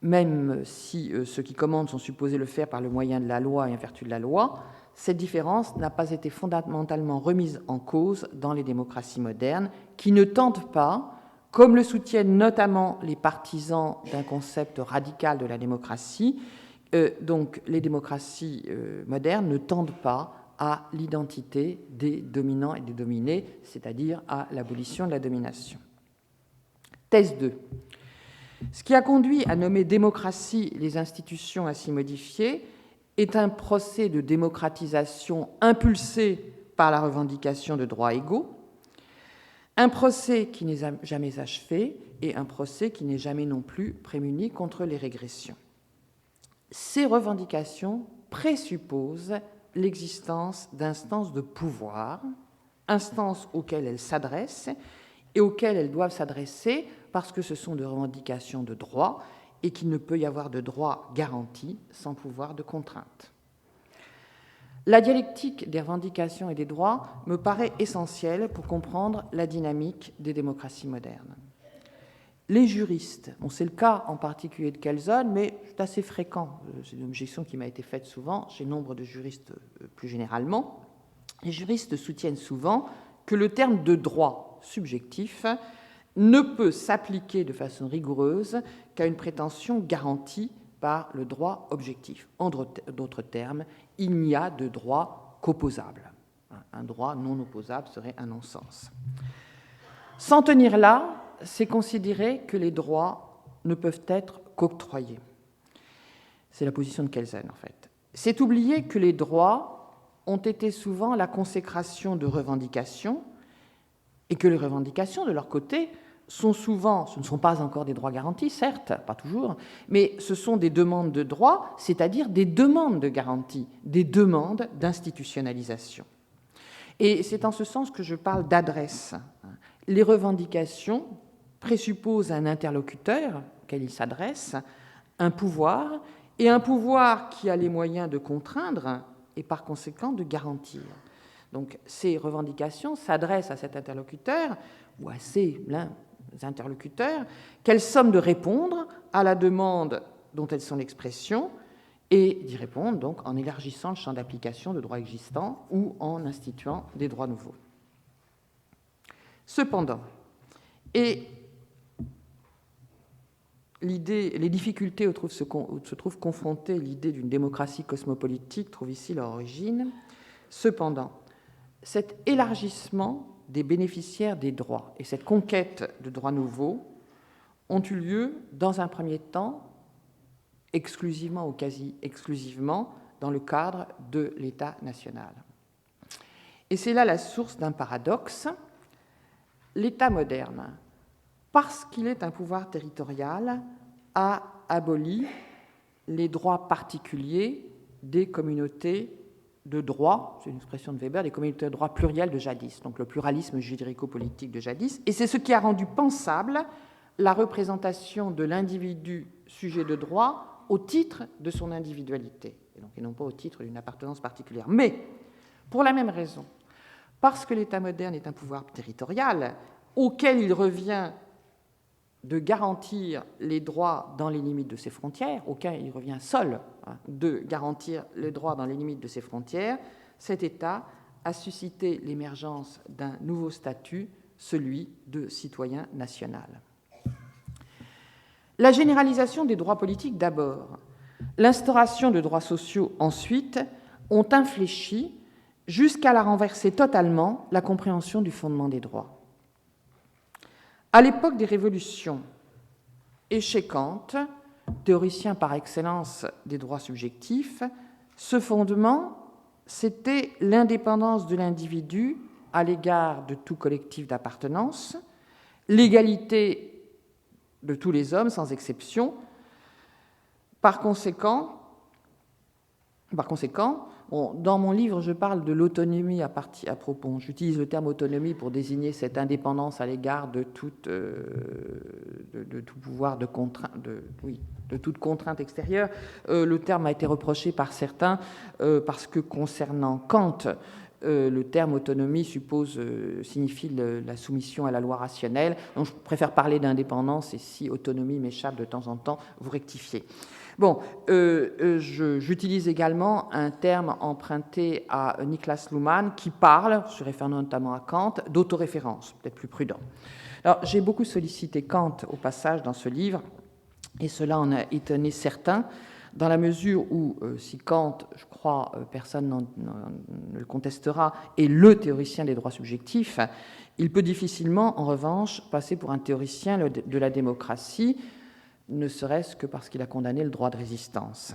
même si ceux qui commandent sont supposés le faire par le moyen de la loi et en vertu de la loi, cette différence n'a pas été fondamentalement remise en cause dans les démocraties modernes, qui ne tentent pas, comme le soutiennent notamment les partisans d'un concept radical de la démocratie, donc les démocraties modernes ne tendent pas à l'identité des dominants et des dominés, c'est-à-dire à l'abolition de la domination. Thèse 2. Ce qui a conduit à nommer démocratie les institutions ainsi modifiées est un procès de démocratisation impulsé par la revendication de droits égaux, un procès qui n'est jamais achevé et un procès qui n'est jamais non plus prémuni contre les régressions. Ces revendications présupposent l'existence d'instances de pouvoir, instances auxquelles elles s'adressent et auxquelles elles doivent s'adresser parce que ce sont des revendications de droit et qu'il ne peut y avoir de droit garanti sans pouvoir de contrainte. La dialectique des revendications et des droits me paraît essentielle pour comprendre la dynamique des démocraties modernes. Les juristes, c'est le cas en particulier de Kelsen, mais c'est assez fréquent, c'est une objection qui m'a été faite souvent chez nombre de juristes plus généralement, les juristes soutiennent souvent que le terme de droit subjectif ne peut s'appliquer de façon rigoureuse qu'à une prétention garantie par le droit objectif. En d'autres termes, il n'y a de droit qu'opposable. Un droit non opposable serait un non-sens. S'en tenir là, c'est considérer que les droits ne peuvent être qu'octroyés. C'est la position de Kelsen, en fait. C'est oublier que les droits ont été souvent la consécration de revendications et que les revendications, de leur côté, sont souvent, ce ne sont pas encore des droits garantis, certes, pas toujours, mais ce sont des demandes de droits, c'est-à-dire des demandes de garantie, des demandes d'institutionnalisation. Et c'est en ce sens que je parle d'adresse. Les revendications présupposent un interlocuteur auquel il s'adresse, un pouvoir, et un pouvoir qui a les moyens de contraindre et par conséquent de garantir. Donc ces revendications s'adressent à cet interlocuteur ou à ces interlocuteurs qu'elles somment de répondre à la demande dont elles sont l'expression et d'y répondre donc en élargissant le champ d'application de droits existants ou en instituant des droits nouveaux. Cependant, et les difficultés où se trouve confrontée l'idée d'une démocratie cosmopolitique trouvent ici leur origine. Cependant, cet élargissement des bénéficiaires des droits et cette conquête de droits nouveaux ont eu lieu, dans un premier temps, exclusivement ou quasi exclusivement, dans le cadre de l'État national. Et c'est là la source d'un paradoxe. L'État moderne, parce qu'il est un pouvoir territorial, a aboli les droits particuliers des communautés de droit, c'est une expression de Weber, des communautés de droit plurielles de jadis, donc le pluralisme juridico-politique de jadis, et c'est ce qui a rendu pensable la représentation de l'individu sujet de droit au titre de son individualité, et non pas au titre d'une appartenance particulière. Mais, pour la même raison, parce que l'État moderne est un pouvoir territorial auquel il revient de garantir les droits dans les limites de ses frontières, auquel il revient seul de garantir les droits dans les limites de ses frontières, cet État a suscité l'émergence d'un nouveau statut, celui de citoyen national. La généralisation des droits politiques d'abord, l'instauration de droits sociaux ensuite, ont infléchi jusqu'à la renverser totalement la compréhension du fondement des droits. À l'époque des révolutions, et chez Kant, théoricien par excellence des droits subjectifs, ce fondement, c'était l'indépendance de l'individu à l'égard de tout collectif d'appartenance, l'égalité de tous les hommes sans exception. Par conséquent, dans mon livre, je parle de l'autonomie à propos. J'utilise le terme autonomie pour désigner cette indépendance à l'égard de tout pouvoir de toute contrainte extérieure. Le terme a été reproché par certains parce que concernant Kant, le terme autonomie signifie la soumission à la loi rationnelle. Donc je préfère parler d'indépendance et si autonomie m'échappe de temps en temps, vous rectifiez. Bon, j'utilise également un terme emprunté à Niklas Luhmann qui parle, se réfère notamment à Kant, d'autoréférence, peut-être plus prudent. Alors, j'ai beaucoup sollicité Kant au passage dans ce livre, et cela en a étonné certains, dans la mesure où, si Kant, je crois, personne ne le contestera, est le théoricien des droits subjectifs, il peut difficilement, en revanche, passer pour un théoricien de la démocratie, ne serait-ce que parce qu'il a condamné le droit de résistance.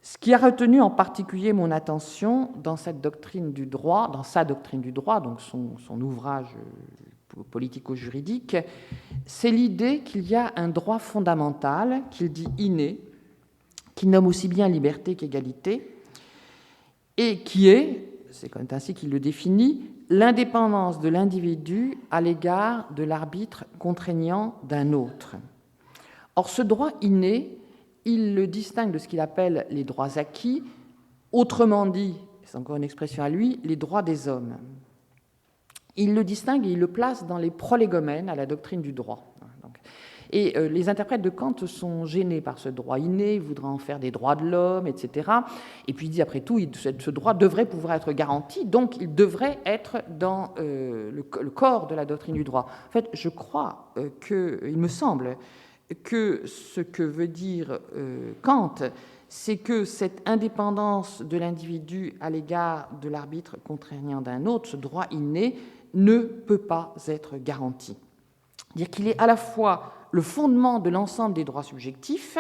Ce qui a retenu en particulier mon attention dans sa doctrine du droit, donc son ouvrage politico-juridique, c'est l'idée qu'il y a un droit fondamental, qu'il dit inné, qui nomme aussi bien liberté qu'égalité, et qui est, c'est quand même ainsi qu'il le définit, l'indépendance de l'individu à l'égard de l'arbitre contraignant d'un autre. Or, ce droit inné, il le distingue de ce qu'il appelle les droits acquis, autrement dit, c'est encore une expression à lui, les droits des hommes. Il le distingue et il le place dans les prolégomènes à la doctrine du droit. Et les interprètes de Kant sont gênés par ce droit inné, ils voudraient en faire des droits de l'homme, etc. Et puis il dit, après tout, ce droit devrait pouvoir être garanti, donc il devrait être dans le corps de la doctrine du droit. En fait, je crois il me semble, que ce que veut dire Kant, c'est que cette indépendance de l'individu à l'égard de l'arbitre contraignant d'un autre, ce droit inné, ne peut pas être garanti. C'est-à-dire qu'il est à la fois le fondement de l'ensemble des droits subjectifs,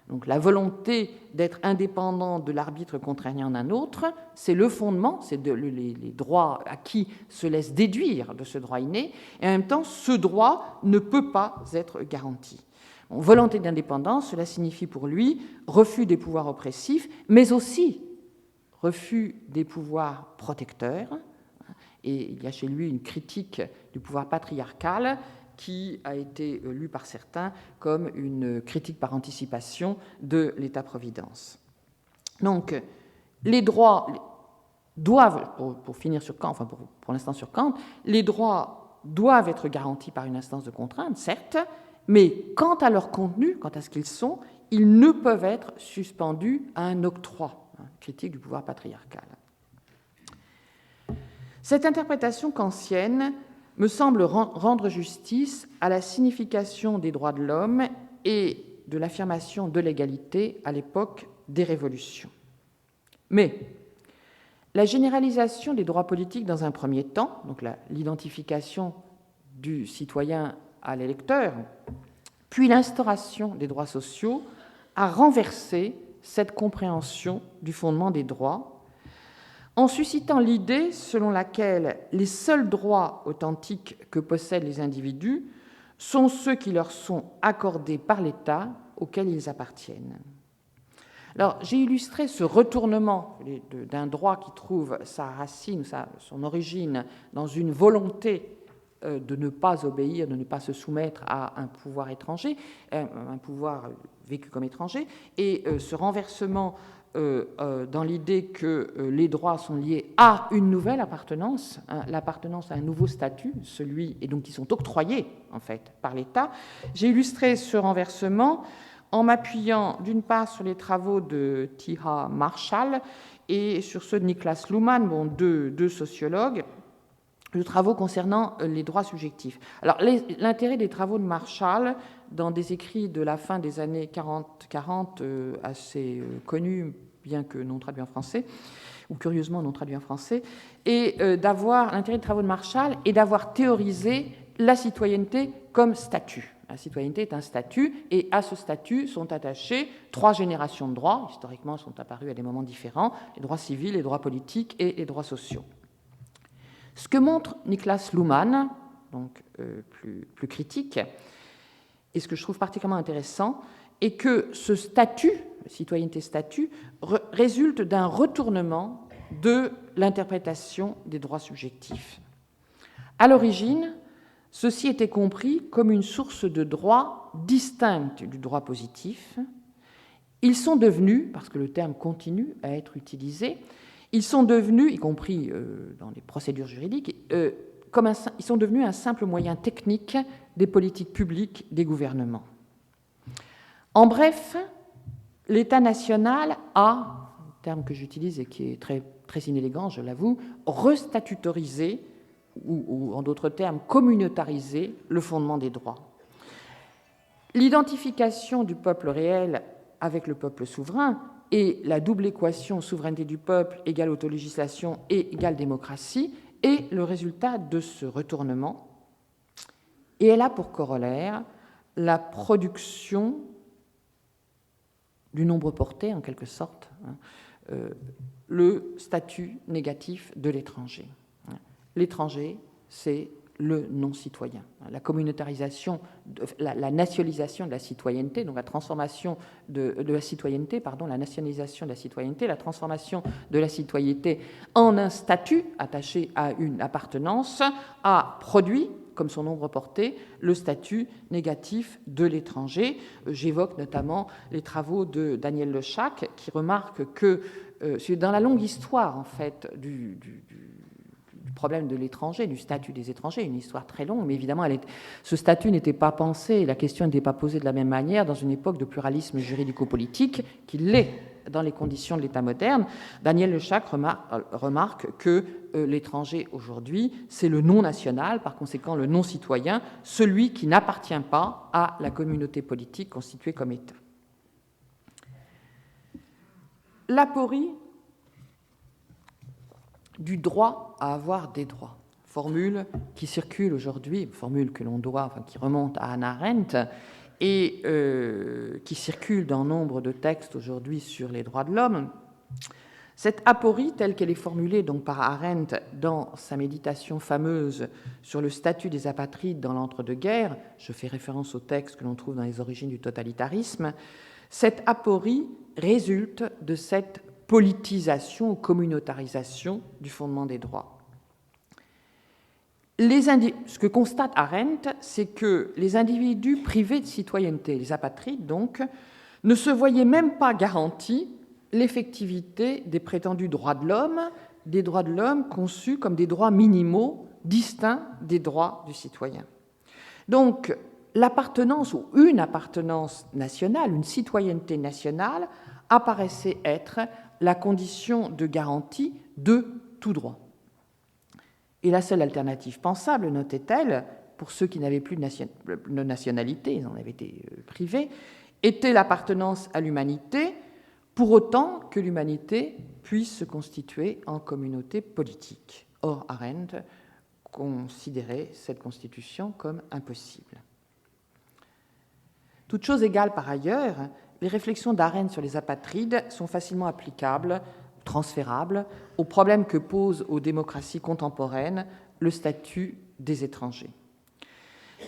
donc la volonté d'être indépendant de l'arbitre contraignant d'un autre, c'est le fondement, les droits acquis se laissent déduire de ce droit inné, et en même temps, ce droit ne peut pas être garanti. Volonté d'indépendance, cela signifie pour lui refus des pouvoirs oppressifs, mais aussi refus des pouvoirs protecteurs. Et il y a chez lui une critique du pouvoir patriarcal qui a été lue par certains comme une critique par anticipation de l'État-providence. Donc, les droits doivent, pour finir sur Kant, enfin pour l'instant sur Kant, les droits doivent être garantis par une instance de contrainte, certes, mais quant à leur contenu, quant à ce qu'ils sont, ils ne peuvent être suspendus à un octroi, critique du pouvoir patriarcal. Cette interprétation kantienne me semble rendre justice à la signification des droits de l'homme et de l'affirmation de l'égalité à l'époque des révolutions. Mais la généralisation des droits politiques dans un premier temps, donc l'identification du citoyen à l'électeur, puis l'instauration des droits sociaux, a renversé cette compréhension du fondement des droits, en suscitant l'idée selon laquelle les seuls droits authentiques que possèdent les individus sont ceux qui leur sont accordés par l'État auquel ils appartiennent. Alors, j'ai illustré ce retournement d'un droit qui trouve sa racine, son origine dans une volonté de ne pas obéir, de ne pas se soumettre à un pouvoir étranger, un pouvoir vécu comme étranger, et ce renversement dans l'idée que les droits sont liés à une nouvelle appartenance, l'appartenance à un nouveau statut, celui, et donc qui sont octroyés en fait par l'État. J'ai illustré ce renversement en m'appuyant d'une part sur les travaux de T.H. Marshall et sur ceux de Niklas Luhmann, deux sociologues, de travaux concernant les droits subjectifs. Alors, l'intérêt des travaux de Marshall, dans des écrits de la fin des années 40, assez connus, bien que non traduits en français, ou curieusement non traduits en français, et l'intérêt des travaux de Marshall est d'avoir théorisé la citoyenneté comme statut. La citoyenneté est un statut, et à ce statut sont attachés 3 générations de droits, historiquement sont apparus à des moments différents, les droits civils, les droits politiques et les droits sociaux. Ce que montre Niklas Luhmann, donc plus critique, et ce que je trouve particulièrement intéressant, est que ce statut, citoyenneté-statut, résulte d'un retournement de l'interprétation des droits subjectifs. À l'origine, ceci était compris comme une source de droits distincte du droit positif. Ils sont devenus, parce que le terme continue à être utilisé, ils sont devenus, y compris dans les procédures juridiques, ils sont devenus un simple moyen technique des politiques publiques des gouvernements. En bref, l'État national a, terme que j'utilise et qui est très, très inélégant, je l'avoue, restatutorisé, ou en d'autres termes, communautarisé le fondement des droits. L'identification du peuple réel avec le peuple souverain et la double équation souveraineté du peuple égale autolégislation et égale démocratie est le résultat de ce retournement. Et elle a pour corollaire la production du nombre porté, en quelque sorte, le statut négatif de l'étranger. L'étranger, c'est le non-citoyen. La communautarisation, la nationalisation de la citoyenneté, donc la transformation de la citoyenneté, la nationalisation de la citoyenneté, la transformation de la citoyenneté en un statut attaché à une appartenance, a produit, comme son nombre porté, le statut négatif de l'étranger. J'évoque notamment les travaux de Daniel Le Chacq, qui remarque que dans la longue histoire, en fait, du problème de l'étranger, du statut des étrangers, une histoire très longue, mais évidemment, ce statut n'était pas pensé, la question n'était pas posée de la même manière dans une époque de pluralisme juridico-politique qu'il l'est dans les conditions de l'État moderne. Daniel Le Chacq remarque que l'étranger aujourd'hui, c'est le non-national, par conséquent le non-citoyen, celui qui n'appartient pas à la communauté politique constituée comme État. L'aporie du droit à avoir des droits, formule qui circule aujourd'hui, formule que l'on doit, qui remonte à Hannah Arendt et qui circule dans nombre de textes aujourd'hui sur les droits de l'homme. Cette aporie, telle qu'elle est formulée donc par Arendt dans sa méditation fameuse sur le statut des apatrides dans l'entre-deux-guerres, je fais référence au texte que l'on trouve dans les origines du totalitarisme, cette aporie résulte de cette politisation ou communautarisation du fondement des droits. Ce que constate Arendt, c'est que les individus privés de citoyenneté, les apatrides donc, ne se voyaient même pas garantis l'effectivité des prétendus droits de l'homme, des droits de l'homme conçus comme des droits minimaux distincts des droits du citoyen. Donc, l'appartenance ou une appartenance nationale, une citoyenneté nationale, apparaissait être la condition de garantie de tout droit. Et la seule alternative pensable, notait-elle, pour ceux qui n'avaient plus de nationalité, ils en avaient été privés, était l'appartenance à l'humanité, pour autant que l'humanité puisse se constituer en communauté politique. Or, Arendt considérait cette constitution comme impossible. Toutes choses égales par ailleurs, les réflexions d'Arendt sur les apatrides sont facilement applicables, transférables, aux problèmes que pose aux démocraties contemporaines le statut des étrangers.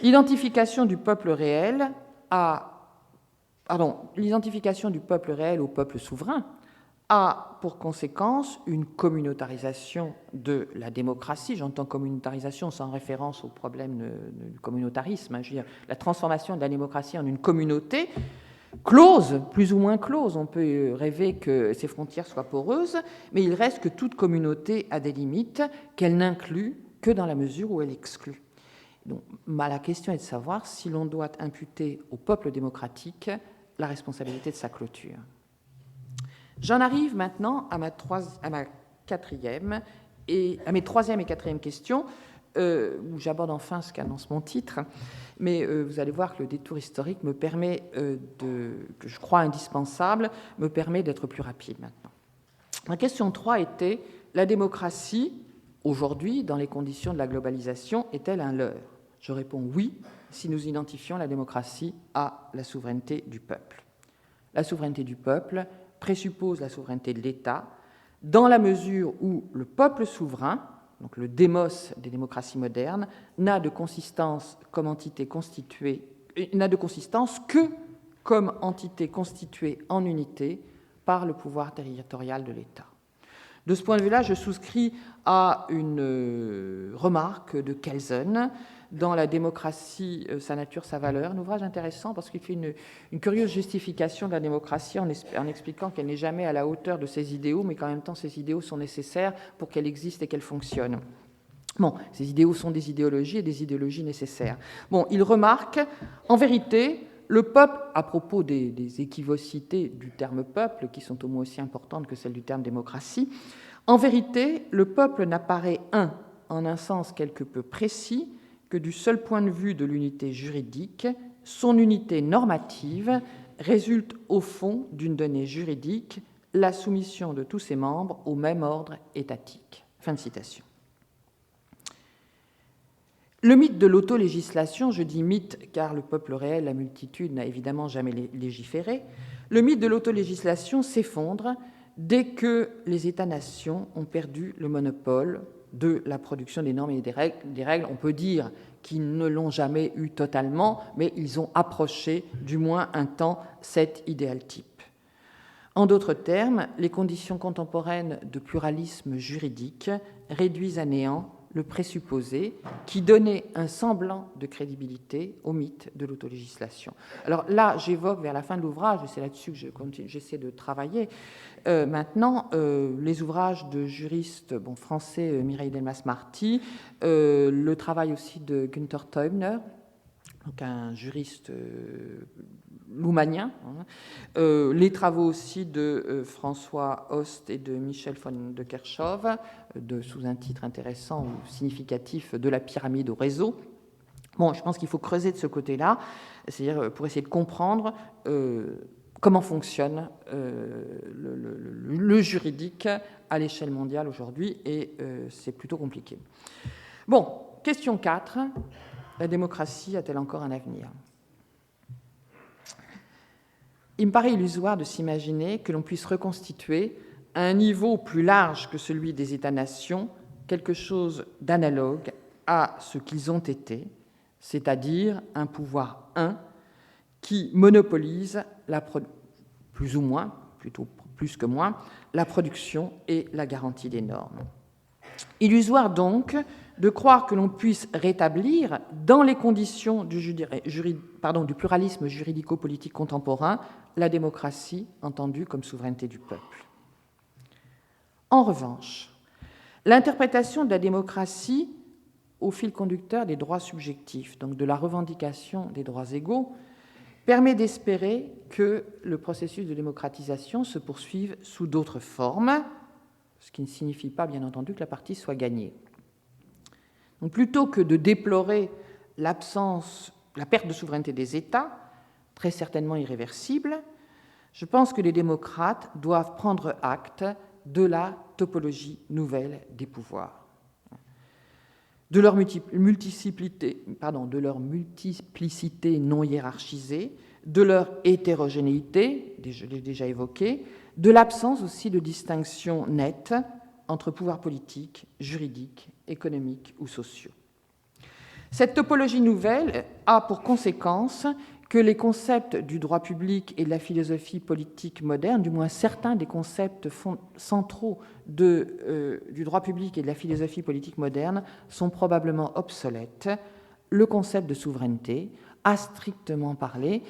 L'identification du peuple réel au peuple souverain a pour conséquence une communautarisation de la démocratie. J'entends communautarisation sans référence au problème du communautarisme. Je veux dire, la transformation de la démocratie en une communauté close, plus ou moins close. On peut rêver que ces frontières soient poreuses, mais il reste que toute communauté a des limites qu'elle n'inclut que dans la mesure où elle exclut. Donc, la question est de savoir si l'on doit imputer au peuple démocratique la responsabilité de sa clôture. J'en arrive maintenant à mes troisième et quatrième questions, où j'aborde enfin ce qu'annonce mon titre, mais vous allez voir que le détour historique me permet, que je crois indispensable, me permet d'être plus rapide maintenant. La question 3 était: la démocratie, aujourd'hui, dans les conditions de la globalisation, est-elle un leurre ? Je réponds oui, si nous identifions la démocratie à la souveraineté du peuple. La souveraineté du peuple présuppose la souveraineté de l'État, dans la mesure où le peuple souverain, donc le démos des démocraties modernes, n'a de consistance que comme entité constituée en unité par le pouvoir territorial de l'État. De ce point de vue-là, je souscris à une remarque de Kelsen dans La démocratie, sa nature, sa valeur, un ouvrage intéressant parce qu'il fait une curieuse justification de la démocratie en expliquant qu'elle n'est jamais à la hauteur de ses idéaux, mais qu'en même temps, ces idéaux sont nécessaires pour qu'elle existe et qu'elle fonctionne. Bon, ces idéaux sont des idéologies et des idéologies nécessaires. Bon, il remarque, en vérité, le peuple, à propos des équivocités du terme peuple, qui sont au moins aussi importantes que celles du terme démocratie, en vérité, le peuple n'apparaît en un sens quelque peu précis, que du seul point de vue de l'unité juridique, son unité normative résulte au fond d'une donnée juridique, la soumission de tous ses membres au même ordre étatique. Fin de citation. Le mythe de l'autolégislation, je dis mythe car le peuple réel, la multitude, n'a évidemment jamais légiféré, le mythe de l'autolégislation s'effondre dès que les États-nations ont perdu le monopole de la production des normes et des règles. On peut dire qu'ils ne l'ont jamais eu totalement, mais ils ont approché, du moins un temps, cet idéal type. En d'autres termes, les conditions contemporaines de pluralisme juridique réduisent à néant le présupposé qui donnait un semblant de crédibilité au mythe de l'autolégislation. Alors là, j'évoque vers la fin de l'ouvrage, et c'est là-dessus que j'essaie de travailler, maintenant les ouvrages de juristes français, Mireille Delmas-Marty, le travail aussi de Günther Teubner, donc un juriste loumanien, les travaux aussi de François Host et de Michel von de Kerchove, sous un titre intéressant ou significatif de la pyramide au réseau. Bon, je pense qu'il faut creuser de ce côté-là, c'est-à-dire pour essayer de comprendre comment fonctionne le juridique à l'échelle mondiale aujourd'hui, et c'est plutôt compliqué. Bon, question 4. La démocratie a-t-elle encore un avenir ? Il me paraît illusoire de s'imaginer que l'on puisse reconstituer à un niveau plus large que celui des États-nations quelque chose d'analogue à ce qu'ils ont été, c'est-à-dire un pouvoir qui monopolise plus ou moins, plutôt plus que moins, la production et la garantie des normes. Illusoire donc de croire que l'on puisse rétablir, dans les conditions du pluralisme juridico-politique contemporain, la démocratie entendue comme souveraineté du peuple. En revanche, l'interprétation de la démocratie au fil conducteur des droits subjectifs, donc de la revendication des droits égaux, permet d'espérer que le processus de démocratisation se poursuive sous d'autres formes, ce qui ne signifie pas, bien entendu, que la partie soit gagnée. Donc, plutôt que de déplorer la perte de souveraineté des États, très certainement irréversible, je pense que les démocrates doivent prendre acte de la topologie nouvelle des pouvoirs, de leur multiplicité non hiérarchisée, de leur hétérogénéité, je l'ai déjà évoqué, de l'absence aussi de distinction nette entre pouvoirs politiques, juridiques, économiques ou sociaux. Cette topologie nouvelle a pour conséquence que les concepts du droit public et de la philosophie politique moderne, du moins certains des concepts centraux du droit public et de la philosophie politique moderne, sont probablement obsolètes. Le concept de souveraineté, à strictement parler,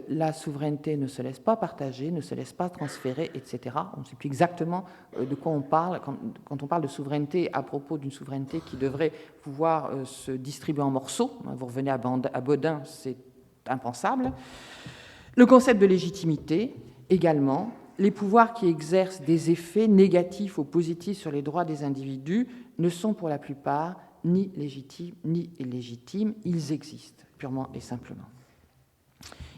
la souveraineté ne se laisse pas partager, ne se laisse pas transférer, etc. On ne sait plus exactement de quoi on parle quand on parle de souveraineté à propos d'une souveraineté qui devrait pouvoir se distribuer en morceaux. Vous revenez à Baudin, c'est impensable. Le concept de légitimité, également. Les pouvoirs qui exercent des effets négatifs ou positifs sur les droits des individus ne sont pour la plupart ni légitimes ni illégitimes. Ils existent, purement et simplement.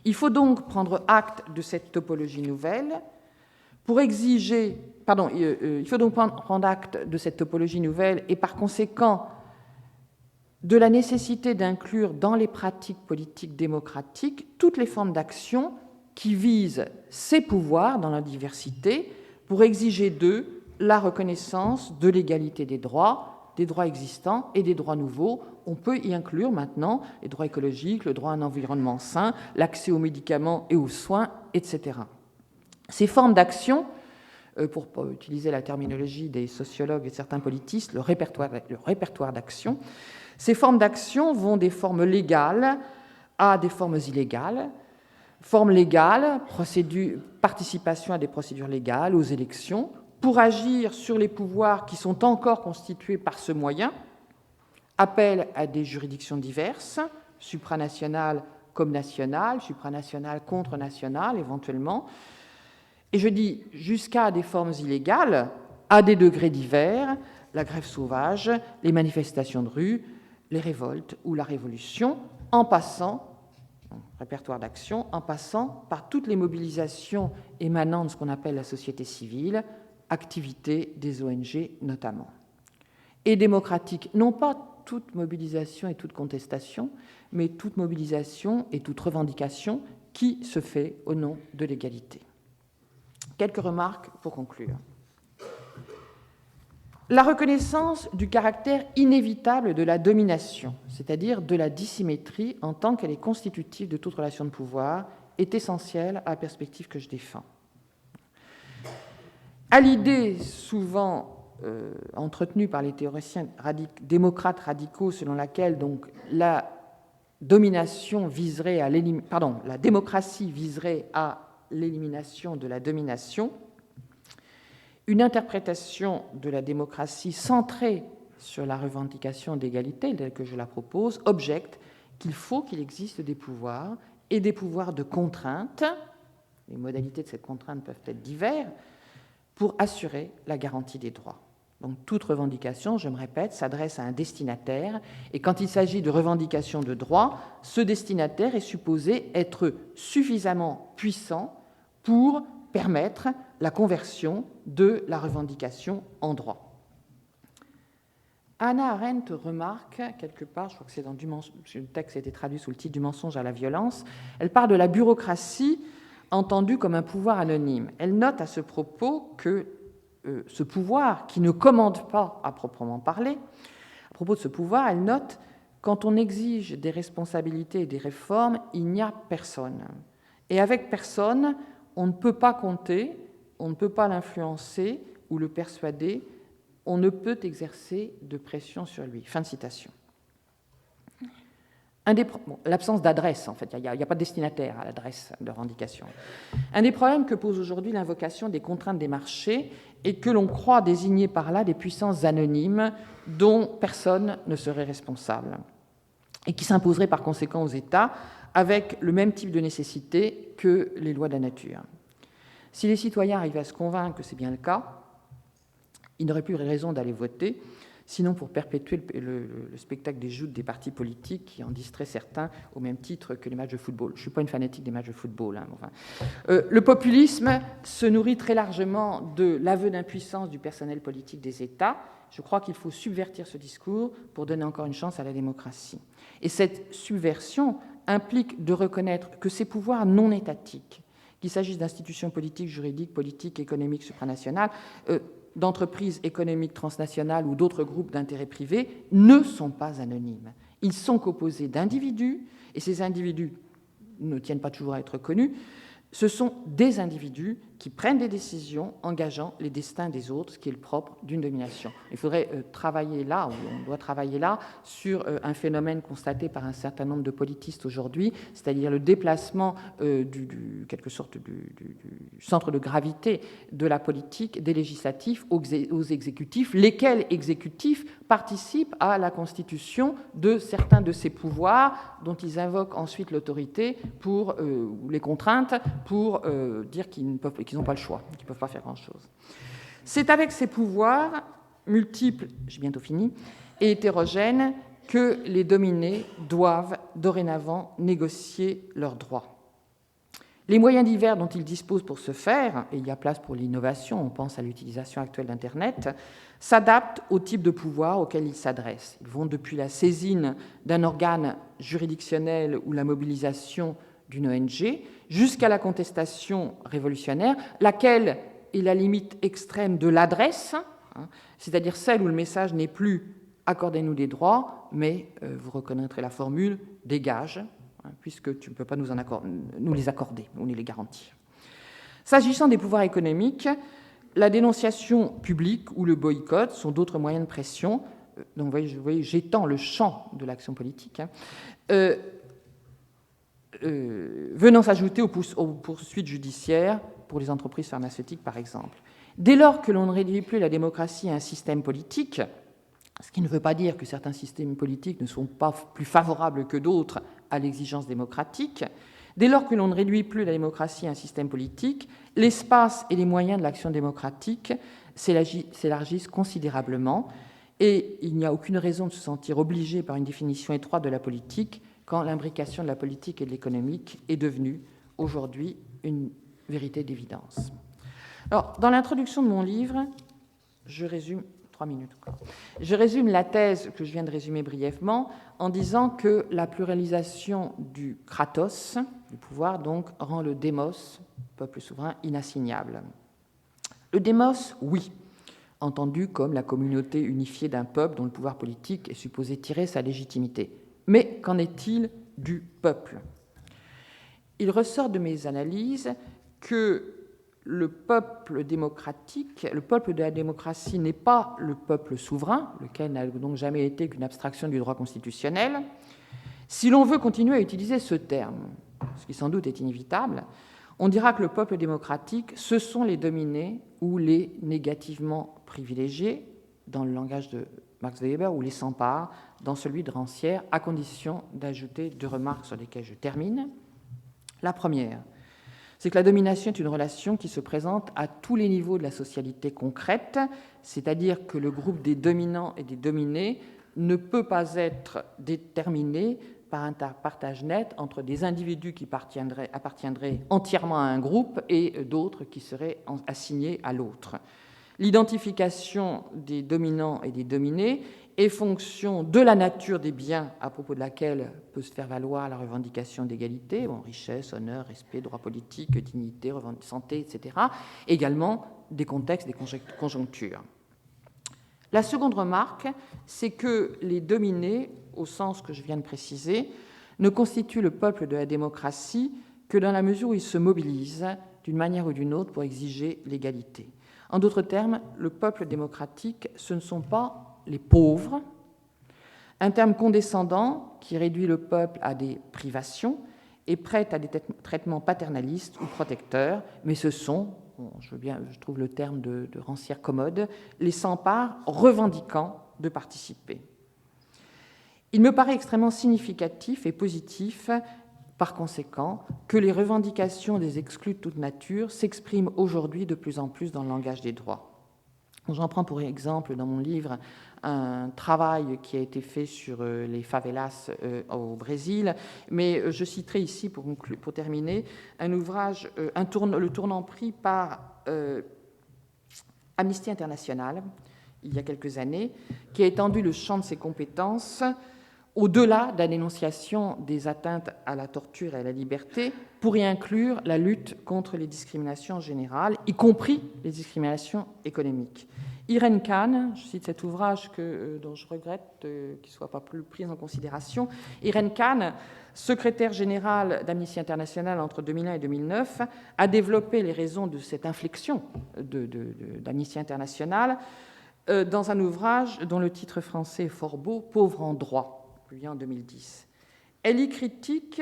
Il faut donc prendre acte de cette topologie nouvelle pour exiger... il faut donc prendre acte de cette topologie nouvelle et par conséquent de la nécessité d'inclure dans les pratiques politiques démocratiques toutes les formes d'action qui visent ces pouvoirs dans la diversité pour exiger d'eux la reconnaissance de l'égalité des droits existants et des droits nouveaux. On peut y inclure maintenant les droits écologiques, le droit à un environnement sain, l'accès aux médicaments et aux soins, etc. Ces formes d'action, pour utiliser la terminologie des sociologues et certains politistes, le répertoire d'action, ces formes d'action vont des formes légales à des formes illégales. Formes légales, participation à des procédures légales, aux élections, pour agir sur les pouvoirs qui sont encore constitués par ce moyen, appel à des juridictions diverses, supranationales comme nationales, supranationales contre nationales éventuellement, et je dis jusqu'à des formes illégales, à des degrés divers, la grève sauvage, les manifestations de rue, les révoltes ou la révolution, en passant, répertoire d'action, en passant par toutes les mobilisations émanant de ce qu'on appelle la société civile, activités des ONG notamment. Et démocratique, non pas toute mobilisation et toute contestation, mais toute mobilisation et toute revendication qui se fait au nom de l'égalité. Quelques remarques pour conclure. La reconnaissance du caractère inévitable de la domination, c'est-à-dire de la dissymétrie en tant qu'elle est constitutive de toute relation de pouvoir, est essentielle à la perspective que je défends. À l'idée souvent entretenue par les théoriciens démocrates radicaux selon laquelle donc, la démocratie viserait à l'élimination de la domination, une interprétation de la démocratie centrée sur la revendication d'égalité, telle que je la propose, objecte qu'il faut qu'il existe des pouvoirs et des pouvoirs de contrainte, les modalités de cette contrainte peuvent être diverses, pour assurer la garantie des droits. Donc toute revendication, je me répète, s'adresse à un destinataire, et quand il s'agit de revendication de droits, ce destinataire est supposé être suffisamment puissant pour permettre la conversion de la revendication en droit. Hannah Arendt remarque, quelque part, je crois que c'est dans le texte a été traduit sous le titre du mensonge à la violence, elle parle de la bureaucratie entendue comme un pouvoir anonyme. Elle note à ce propos que ce pouvoir, qui ne commande pas à proprement parler, à propos de ce pouvoir, elle note « quand on exige des responsabilités et des réformes, il n'y a personne. Et avec personne, on ne peut pas compter, on ne peut pas l'influencer ou le persuader, on ne peut exercer de pression sur lui. » Fin de citation. L'absence d'adresse, en fait, il n'y a pas de destinataire à l'adresse de revendication. Un des problèmes que pose aujourd'hui l'invocation des contraintes des marchés et que l'on croit désigner par là des puissances anonymes dont personne ne serait responsable, et qui s'imposeraient par conséquent aux États avec le même type de nécessité que les lois de la nature. Si les citoyens arrivaient à se convaincre que c'est bien le cas, ils n'auraient plus raison d'aller voter, sinon pour perpétuer le spectacle des joutes des partis politiques qui en distraient certains au même titre que les matchs de football. Je ne suis pas une fanatique des matchs de football. Le populisme se nourrit très largement de l'aveu d'impuissance du personnel politique des États. Je crois qu'il faut subvertir ce discours pour donner encore une chance à la démocratie. Et cette subversion implique de reconnaître que ces pouvoirs non étatiques, qu'il s'agisse d'institutions politiques, juridiques, politiques, économiques, supranationales, d'entreprises économiques transnationales ou d'autres groupes d'intérêts privés, ne sont pas anonymes. Ils sont composés d'individus, et ces individus ne tiennent pas toujours à être connus. Ce sont des individus qui prennent des décisions engageant les destins des autres, ce qui est le propre d'une domination. Il faudrait travailler là, ou on doit travailler là, sur un phénomène constaté par un certain nombre de politistes aujourd'hui, c'est-à-dire le déplacement quelque sorte du centre de gravité de la politique des législatifs aux exécutifs, lesquels exécutifs participent à la constitution de certains de ces pouvoirs dont ils invoquent ensuite l'autorité ou les contraintes pour dire qu'ils n'ont pas le choix, qu'ils ne peuvent pas faire grand-chose. C'est avec ces pouvoirs multiples, j'ai bientôt fini, et hétérogènes que les dominés doivent dorénavant négocier leurs droits. Les moyens divers dont ils disposent pour ce faire, et il y a place pour l'innovation, on pense à l'utilisation actuelle d'Internet, s'adaptent au type de pouvoir auquel ils s'adressent. Ils vont depuis la saisine d'un organe juridictionnel ou la mobilisation d'une ONG, jusqu'à la contestation révolutionnaire, laquelle est la limite extrême de l'adresse, c'est-à-dire celle où le message n'est plus « accordez-nous des droits », mais vous reconnaîtrez la formule « dégage », puisque tu ne peux pas nous les accorder, ou nous les garantir. S'agissant des pouvoirs économiques, la dénonciation publique ou le boycott sont d'autres moyens de pression. Donc, vous voyez, j'étends le champ de l'action politique, venant s'ajouter aux poursuites judiciaires pour les entreprises pharmaceutiques, par exemple. Dès lors que l'on ne réduit plus la démocratie à un système politique, ce qui ne veut pas dire que certains systèmes politiques ne sont pas plus favorables que d'autres à l'exigence démocratique, dès lors que l'on ne réduit plus la démocratie à un système politique, l'espace et les moyens de l'action démocratique s'élargissent considérablement, et il n'y a aucune raison de se sentir obligé par une définition étroite de la politique quand l'imbrication de la politique et de l'économique est devenue aujourd'hui une vérité d'évidence. Alors, dans l'introduction de mon livre, je résume 3 minutes encore. Je résume la thèse que je viens de résumer brièvement en disant que la pluralisation du kratos, du pouvoir, donc, rend le démos, peuple souverain, inassignable. Le démos, oui, entendu comme la communauté unifiée d'un peuple dont le pouvoir politique est supposé tirer sa légitimité. Mais qu'en est-il du peuple ? Il ressort de mes analyses que le peuple démocratique, le peuple de la démocratie n'est pas le peuple souverain, lequel n'a donc jamais été qu'une abstraction du droit constitutionnel. Si l'on veut continuer à utiliser ce terme, ce qui sans doute est inévitable, on dira que le peuple démocratique, ce sont les dominés ou les négativement privilégiés, dans le langage de Max Weber, ou les sans-parts, dans celui de Rancière, à condition d'ajouter 2 remarques sur lesquelles je termine. La première, c'est que la domination est une relation qui se présente à tous les niveaux de la socialité concrète, c'est-à-dire que le groupe des dominants et des dominés ne peut pas être déterminé par un partage net entre des individus qui appartiendraient entièrement à un groupe et d'autres qui seraient assignés à l'autre. L'identification des dominants et des dominés est fonction de la nature des biens à propos de laquelle peut se faire valoir la revendication d'égalité, richesse, honneur, respect, droit politique, dignité, santé, etc., également des contextes, des conjonctures. La seconde remarque, c'est que les dominés, au sens que je viens de préciser, ne constituent le peuple de la démocratie que dans la mesure où ils se mobilisent d'une manière ou d'une autre pour exiger l'égalité. En d'autres termes, le peuple démocratique, ce ne sont pas les pauvres, un terme condescendant qui réduit le peuple à des privations et prête à des traitements paternalistes ou protecteurs, mais ce sont je trouve le terme de rancière commode, les sans-parts revendiquant de participer. Il me paraît extrêmement significatif et positif, par conséquent, que les revendications des exclus de toute nature s'expriment aujourd'hui de plus en plus dans le langage des droits. J'en prends pour exemple dans mon livre un travail qui a été fait sur les favelas au Brésil, mais je citerai ici, pour terminer, un ouvrage, le tournant pris par Amnesty International, il y a quelques années, qui a étendu le champ de ses compétences au-delà de la dénonciation des atteintes à la torture et à la liberté, pour y inclure la lutte contre les discriminations générales, y compris les discriminations économiques. Irène Khan, je cite cet ouvrage dont je regrette qu'il ne soit pas plus pris en considération, Irène Khan, secrétaire générale d'Amnesty International entre 2001 et 2009, a développé les raisons de cette inflexion d'Amnesty International dans un ouvrage dont le titre français est fort beau, « Pauvres en droit », publié en 2010. Elle y critique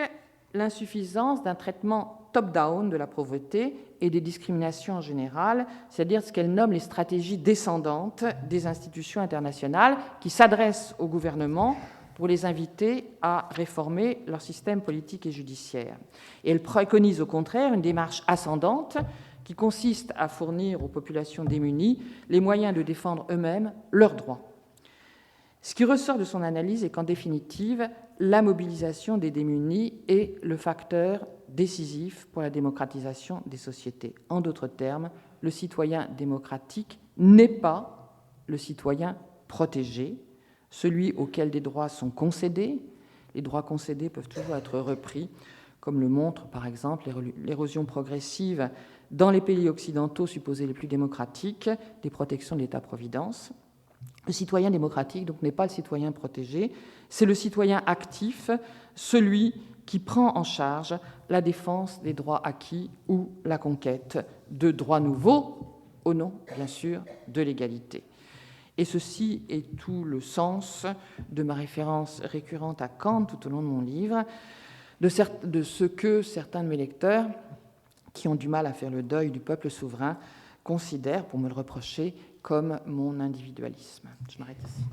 l'insuffisance d'un traitement top-down de la pauvreté et des discriminations en général, c'est-à-dire ce qu'elle nomme les stratégies descendantes des institutions internationales qui s'adressent au gouvernement pour les inviter à réformer leur système politique et judiciaire. Et elle préconise au contraire une démarche ascendante qui consiste à fournir aux populations démunies les moyens de défendre eux-mêmes leurs droits. Ce qui ressort de son analyse est qu'en définitive, la mobilisation des démunis est le facteur décisif pour la démocratisation des sociétés. En d'autres termes, le citoyen démocratique n'est pas le citoyen protégé, celui auquel des droits sont concédés. Les droits concédés peuvent toujours être repris, comme le montre par exemple l'érosion progressive dans les pays occidentaux supposés les plus démocratiques des protections de l'État-providence. Le citoyen démocratique donc n'est pas le citoyen protégé, c'est le citoyen actif, celui qui prend en charge la défense des droits acquis ou la conquête de droits nouveaux, au nom, bien sûr, de l'égalité. Et ceci est tout le sens de ma référence récurrente à Kant tout au long de mon livre, de ce que certains de mes lecteurs, qui ont du mal à faire le deuil du peuple souverain, considèrent, pour me le reprocher, comme mon individualisme. Je m'arrête ici.